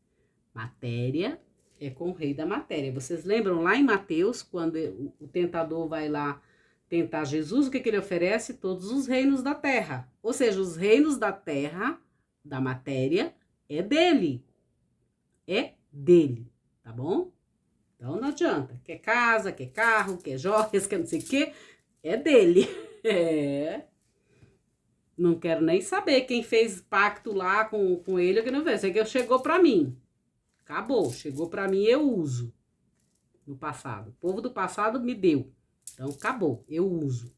Matéria é com o rei da matéria. Vocês lembram lá em Mateus, quando o tentador vai lá tentar Jesus, o que ele oferece? Todos os reinos da terra. Ou seja, os reinos da terra, da matéria, é dele. É dele, tá bom? Então não adianta. Quer casa, quer carro, quer joias, quer não sei o quê, é dele. Não quero nem saber quem fez pacto lá com ele, que não fez. Sei que chegou pra mim. Acabou, chegou pra mim, eu uso. No passado. O povo do passado me deu. Então, acabou, eu uso.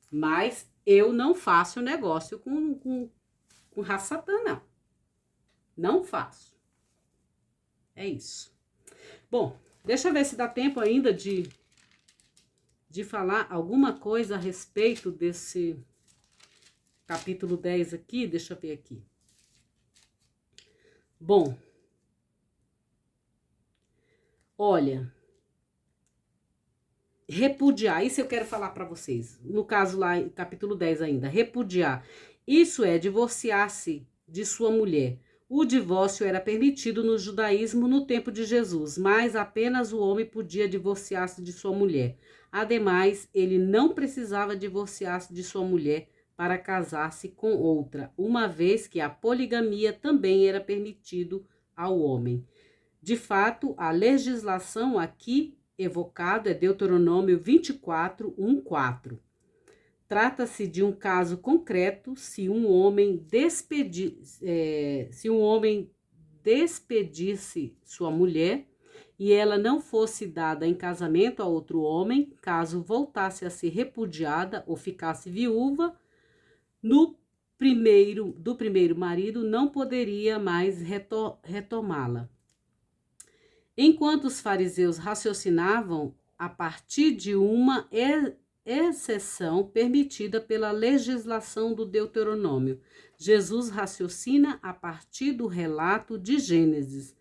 Mas eu não faço negócio com raça satã, não. Não faço. É isso. Bom, deixa eu ver se dá tempo ainda de falar alguma coisa a respeito desse capítulo 10 aqui. Deixa eu ver aqui. Bom, olha, repudiar, isso eu quero falar para vocês. No caso lá, capítulo 10 ainda, repudiar. Isso é divorciar-se de sua mulher. O divórcio era permitido no judaísmo no tempo de Jesus, mas apenas o homem podia divorciar-se de sua mulher. Ademais, ele não precisava divorciar-se de sua mulher para casar-se com outra, uma vez que a poligamia também era permitido ao homem. De fato, a legislação aqui evocada é Deuteronômio 24, 1-4. Trata-se de um caso concreto se um homem despedisse sua mulher e ela não fosse dada em casamento a outro homem, caso voltasse a ser repudiada ou ficasse viúva, do primeiro marido não poderia mais retomá-la. Enquanto os fariseus raciocinavam a partir de uma exceção permitida pela legislação do Deuteronômio, Jesus raciocina a partir do relato de Gênesis,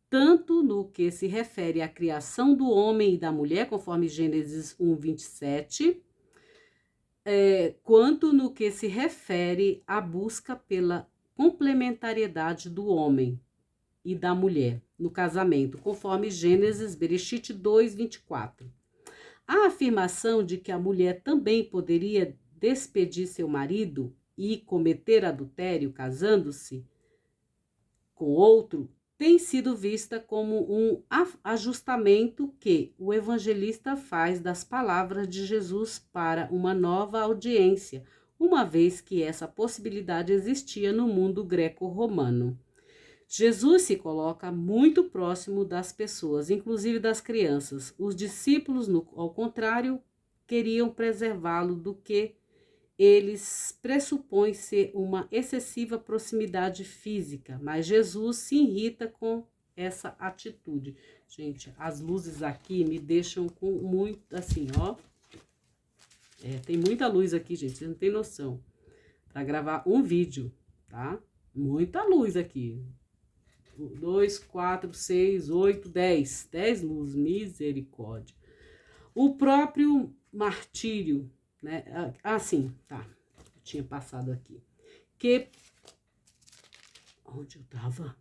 tanto no que se refere à criação do homem e da mulher, conforme Gênesis 1, 27, quanto no que se refere à busca pela complementariedade do homem e da mulher no casamento, conforme Gênesis, Bereshit 2, 24. A afirmação de que a mulher também poderia despedir seu marido e cometer adultério casando-se com outro tem sido vista como um ajustamento que o evangelista faz das palavras de Jesus para uma nova audiência, uma vez que essa possibilidade existia no mundo greco-romano. Jesus se coloca muito próximo das pessoas, inclusive das crianças. Os discípulos, ao contrário, queriam preservá-lo do que eles pressupõem ser uma excessiva proximidade física, mas Jesus se irrita com essa atitude. Gente, as luzes aqui me deixam com muito, assim, ó. Tem muita luz aqui, gente, vocês não tem noção. Para gravar um vídeo, tá? Muita luz aqui. 2, 4, 6, 8, 10. 10 luzes, misericórdia. O próprio martírio, né? Sim, tá. Eu tinha passado aqui. Onde eu tava?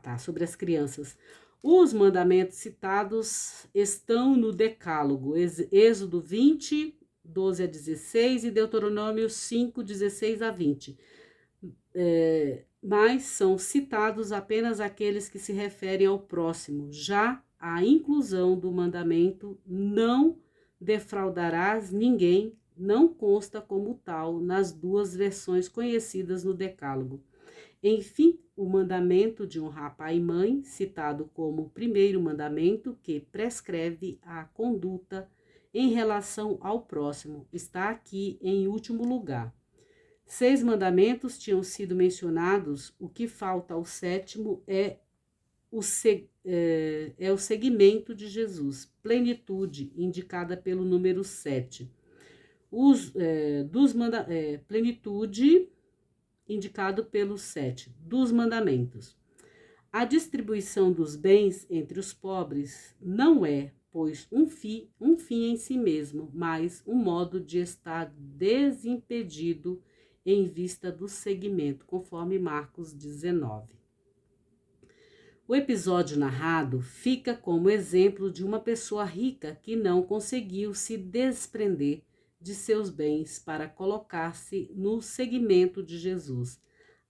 Tá. Sobre as crianças. Os mandamentos citados estão no Decálogo. Êxodo 20, 12 a 16 e Deuteronômio 5, 16 a 20. Mas são citados apenas aqueles que se referem ao próximo. Já a inclusão do mandamento não defraudarás ninguém não consta como tal nas duas versões conhecidas no Decálogo. Enfim, o mandamento de honrar pai e mãe, citado como o primeiro mandamento que prescreve a conduta em relação ao próximo, está aqui em último lugar. 6 mandamentos tinham sido mencionados, o que falta ao 7º é o seguimento de Jesus, plenitude, indicada pelo número 7. Plenitude, indicado pelo 7, dos mandamentos. A distribuição dos bens entre os pobres não é, pois, um fim em si mesmo, mas um modo de estar desimpedido em vista do seguimento, conforme Marcos 19. O episódio narrado fica como exemplo de uma pessoa rica que não conseguiu se desprender de seus bens para colocar-se no seguimento de Jesus.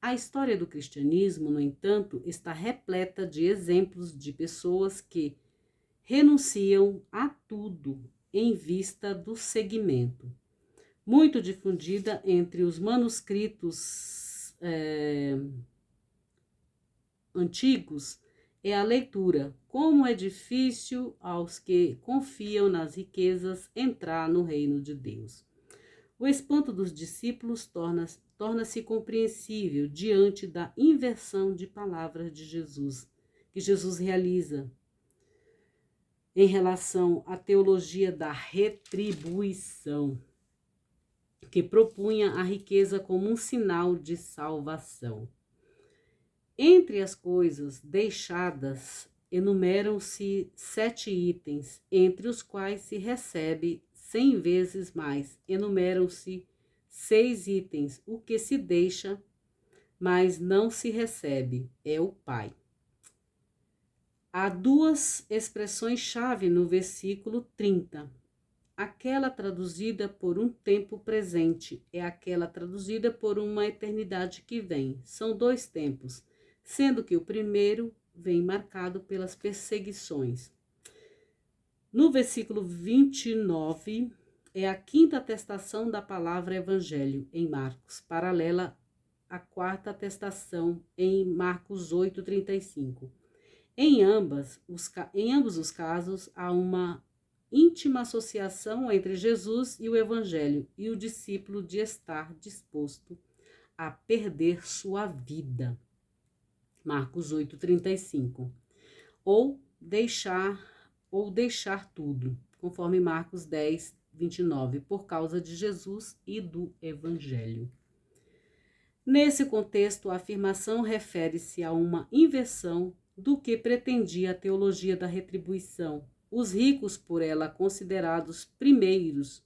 A história do cristianismo, no entanto, está repleta de exemplos de pessoas que renunciam a tudo em vista do seguimento. Muito difundida entre os manuscritos antigos é a leitura. Como é difícil aos que confiam nas riquezas entrar no reino de Deus. O espanto dos discípulos torna-se compreensível diante da inversão de palavras de Jesus, que Jesus realiza em relação à teologia da retribuição, que propunha a riqueza como um sinal de salvação. Entre as coisas deixadas, enumeram-se 7 itens, entre os quais se recebe 100 vezes mais. Enumeram-se 6 itens, o que se deixa, mas não se recebe, é o Pai. Há 2 expressões-chave no versículo 30. Aquela traduzida por um tempo presente é aquela traduzida por uma eternidade que vem. São 2 tempos, sendo que o primeiro vem marcado pelas perseguições. No versículo 29, é a 5ª atestação da palavra evangelho em Marcos, paralela à 4ª atestação em Marcos 8:35. Em ambos os casos, há uma íntima associação entre Jesus e o evangelho e o discípulo de estar disposto a perder sua vida. Marcos 8:35. Ou deixar tudo, conforme Marcos 10:29, por causa de Jesus e do evangelho. Nesse contexto, a afirmação refere-se a uma inversão do que pretendia a teologia da retribuição, os ricos por ela considerados primeiros,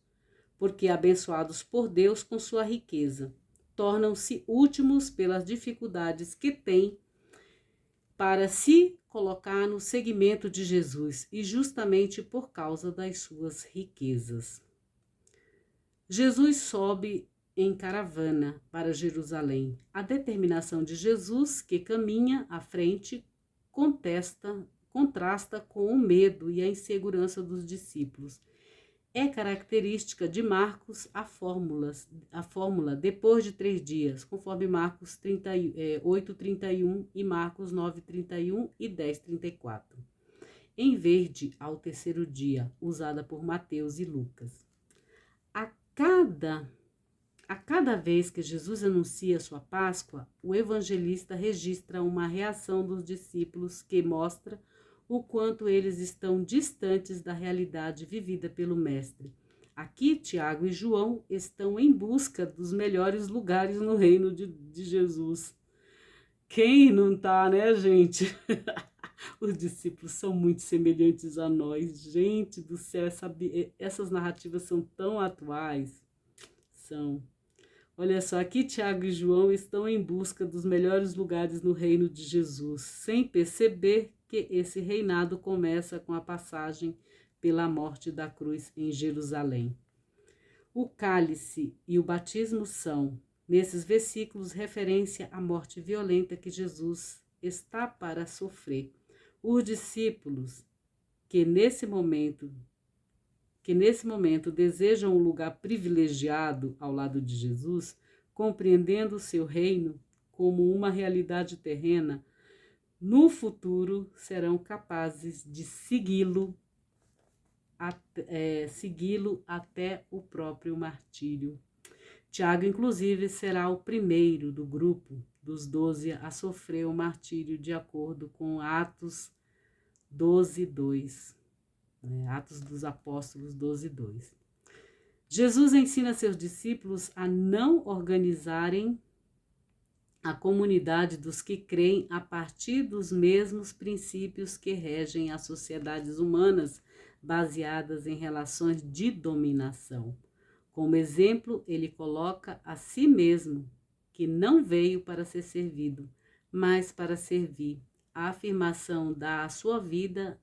porque abençoados por Deus com sua riqueza, tornam-se últimos pelas dificuldades que têm para se colocar no seguimento de Jesus e justamente por causa das suas riquezas. Jesus sobe em caravana para Jerusalém. A determinação de Jesus, que caminha à frente, contrasta com o medo e a insegurança dos discípulos. É característica de Marcos a fórmula depois de 3 dias, conforme Marcos 8:31 e Marcos 9:31 e 10:34. Em vez de ao terceiro dia, usada por Mateus e Lucas. A cada vez que Jesus anuncia sua Páscoa, o evangelista registra uma reação dos discípulos que mostra o quanto eles estão distantes da realidade vivida pelo Mestre. Aqui, Tiago e João estão em busca dos melhores lugares no reino de Jesus. Quem não tá, né, gente? Os discípulos são muito semelhantes a nós. Gente do céu, essas narrativas são tão atuais. São. Olha só, aqui Tiago e João estão em busca dos melhores lugares no reino de Jesus, sem perceber que esse reinado começa com a passagem pela morte da cruz em Jerusalém. O cálice e o batismo são, nesses versículos, referência à morte violenta que Jesus está para sofrer. Os discípulos que nesse momento desejam um lugar privilegiado ao lado de Jesus, compreendendo o seu reino como uma realidade terrena, no futuro serão capazes de segui-lo até o próprio martírio. Tiago, inclusive, será o primeiro do grupo dos 12 a sofrer o martírio, de acordo com Atos 12:2. Atos dos Apóstolos 12:2. Jesus ensina seus discípulos a não organizarem a comunidade dos que creem a partir dos mesmos princípios que regem as sociedades humanas baseadas em relações de dominação. Como exemplo, ele coloca a si mesmo, que não veio para ser servido, mas para servir. A afirmação dá a sua vida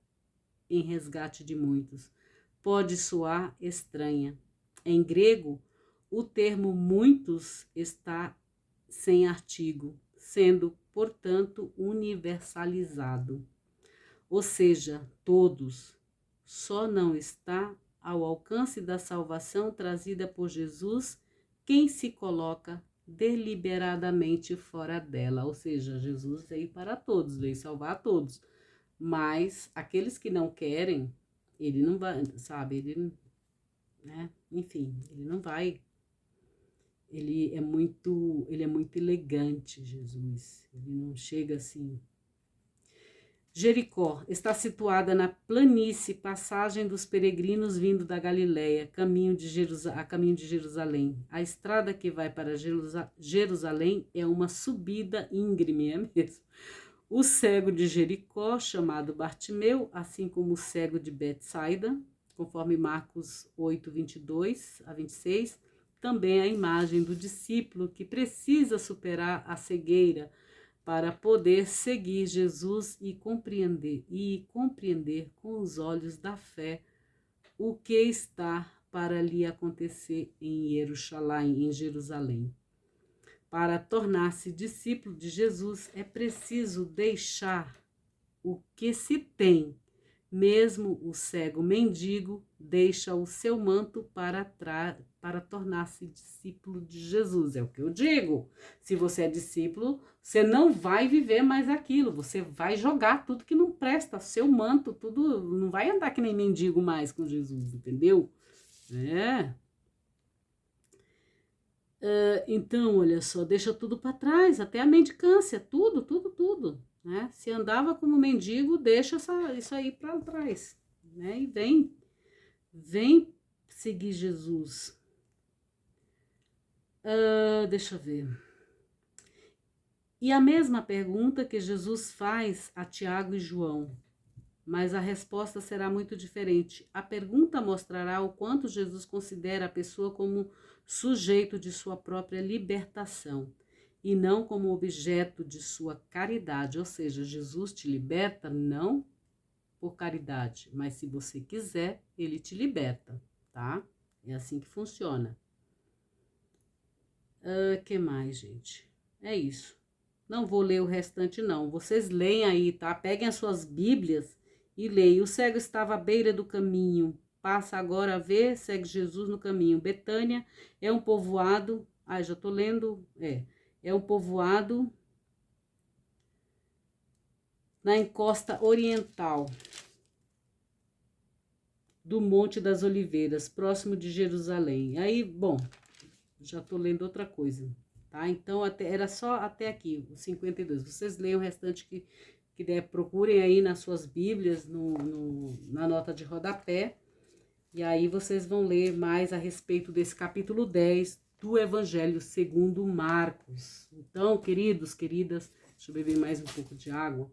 em resgate de muitos. Pode soar estranha. Em grego, o termo muitos está sem artigo, sendo, portanto, universalizado. Ou seja, todos. Só não está ao alcance da salvação trazida por Jesus quem se coloca deliberadamente fora dela. Ou seja, Jesus veio para todos, veio salvar a todos. Mas aqueles que não querem, ele não vai, sabe, ele, né? Enfim, ele não vai. Ele é muito elegante, Jesus. Ele não chega assim. Jericó está situada na planície, passagem dos peregrinos vindo da Galileia, a caminho de Jerusalém. A estrada que vai para Jerusalém é uma subida íngreme, é mesmo. O cego de Jericó, chamado Bartimeu, assim como o cego de Betsaida, conforme Marcos 8:22 a 26, também a imagem do discípulo que precisa superar a cegueira para poder seguir Jesus e compreender com os olhos da fé o que está para lhe acontecer em Jerusalém. Para tornar-se discípulo de Jesus, é preciso deixar o que se tem. Mesmo o cego mendigo deixa o seu manto para tornar-se discípulo de Jesus. É o que eu digo. Se você é discípulo, você não vai viver mais aquilo. Você vai jogar tudo que não presta. Seu manto, tudo. Não vai andar que nem mendigo mais com Jesus, entendeu? Então, olha só, deixa tudo para trás, até a mendicância, tudo. Né? Se andava como mendigo, deixa isso aí para trás, né? E vem seguir Jesus. Deixa eu ver. E a mesma pergunta que Jesus faz a Tiago e João, mas a resposta será muito diferente. A pergunta mostrará o quanto Jesus considera a pessoa como sujeito de sua própria libertação e não como objeto de sua caridade. Ou seja, Jesus te liberta não por caridade, mas se você quiser, ele te liberta, tá? É assim que funciona. Que mais, gente? É isso. Não vou ler o restante, não. Vocês leem aí, tá? Peguem as suas Bíblias e leem. O cego estava à beira do caminho. Passa agora a ver, segue Jesus no caminho. Betânia é um povoado. Já tô lendo. É um povoado na encosta oriental do Monte das Oliveiras, próximo de Jerusalém. Aí, bom, já tô lendo outra coisa, tá? Então, era só até aqui, o 52. Vocês leiam o restante que der, procurem aí nas suas Bíblias, na nota de rodapé, e aí vocês vão ler mais a respeito desse capítulo 10 do Evangelho segundo Marcos. Então, queridos, queridas, deixa eu beber mais um pouco de água,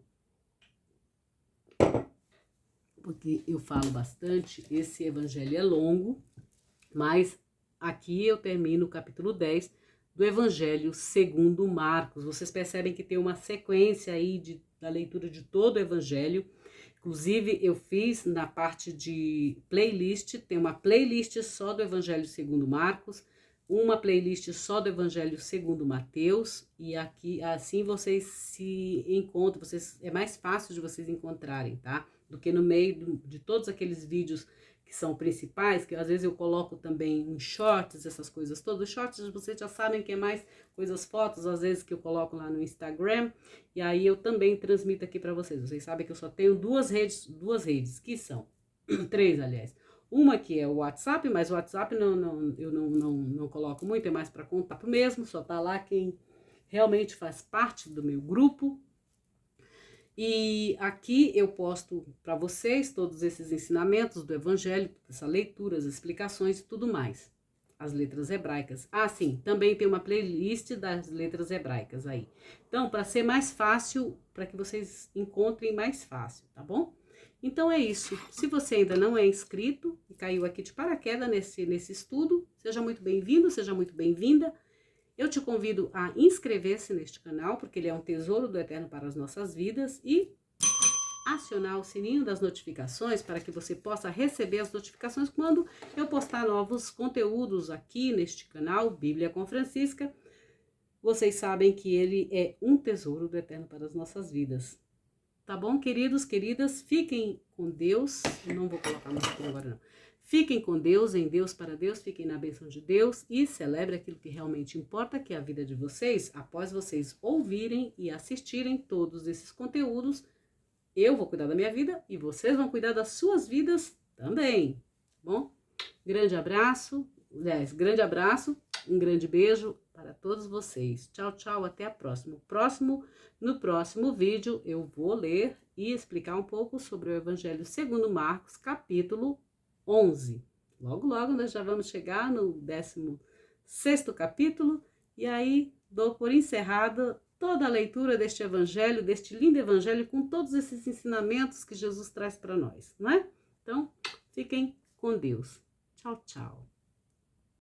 porque eu falo bastante, esse evangelho é longo, mas aqui eu termino o capítulo 10 do Evangelho segundo Marcos. Vocês percebem que tem uma sequência aí da leitura de todo o Evangelho. Inclusive, eu fiz na parte de playlist, tem uma playlist só do Evangelho segundo Marcos, uma playlist só do Evangelho segundo Mateus, e aqui assim vocês se encontram, é mais fácil de vocês encontrarem, tá? Do que no meio de todos aqueles vídeos que são principais, que às vezes eu coloco também uns shorts, essas coisas todas. Os shorts vocês já sabem que é mais coisas, fotos, às vezes que eu coloco lá no Instagram, e aí eu também transmito aqui para vocês. Vocês sabem que eu só tenho duas redes, que são, 3 aliás. Uma que é o WhatsApp, mas o WhatsApp eu não coloco muito, é mais para contato mesmo, só tá lá quem realmente faz parte do meu grupo. E aqui eu posto para vocês todos esses ensinamentos do Evangelho, essa leitura, as explicações e tudo mais. As letras hebraicas. Sim, também tem uma playlist das letras hebraicas aí. Então, para ser mais fácil, para que vocês encontrem mais fácil, tá bom? Então é isso. Se você ainda não é inscrito e caiu aqui de paraquedas nesse estudo, seja muito bem-vindo, seja muito bem-vinda. Eu te convido a inscrever-se neste canal, porque ele é um tesouro do Eterno para as nossas vidas, e acionar o sininho das notificações para que você possa receber as notificações quando eu postar novos conteúdos aqui neste canal, Bíblia com Francisca. Vocês sabem que ele é um tesouro do Eterno para as nossas vidas. Tá bom, queridos, queridas? Fiquem com Deus. Eu não vou colocar música agora, não. Fiquem com Deus, em Deus, para Deus, fiquem na bênção de Deus e celebre aquilo que realmente importa, que é a vida de vocês. Após vocês ouvirem e assistirem todos esses conteúdos, eu vou cuidar da minha vida e vocês vão cuidar das suas vidas também. Bom? Grande abraço, um grande beijo para todos vocês. Tchau, tchau, até a próxima. No próximo vídeo eu vou ler e explicar um pouco sobre o Evangelho segundo Marcos, capítulo 11. Logo, logo nós já vamos chegar no 16º capítulo e aí dou por encerrada toda a leitura deste evangelho, deste lindo evangelho com todos esses ensinamentos que Jesus traz para nós, não é? Então, fiquem com Deus. Tchau, tchau.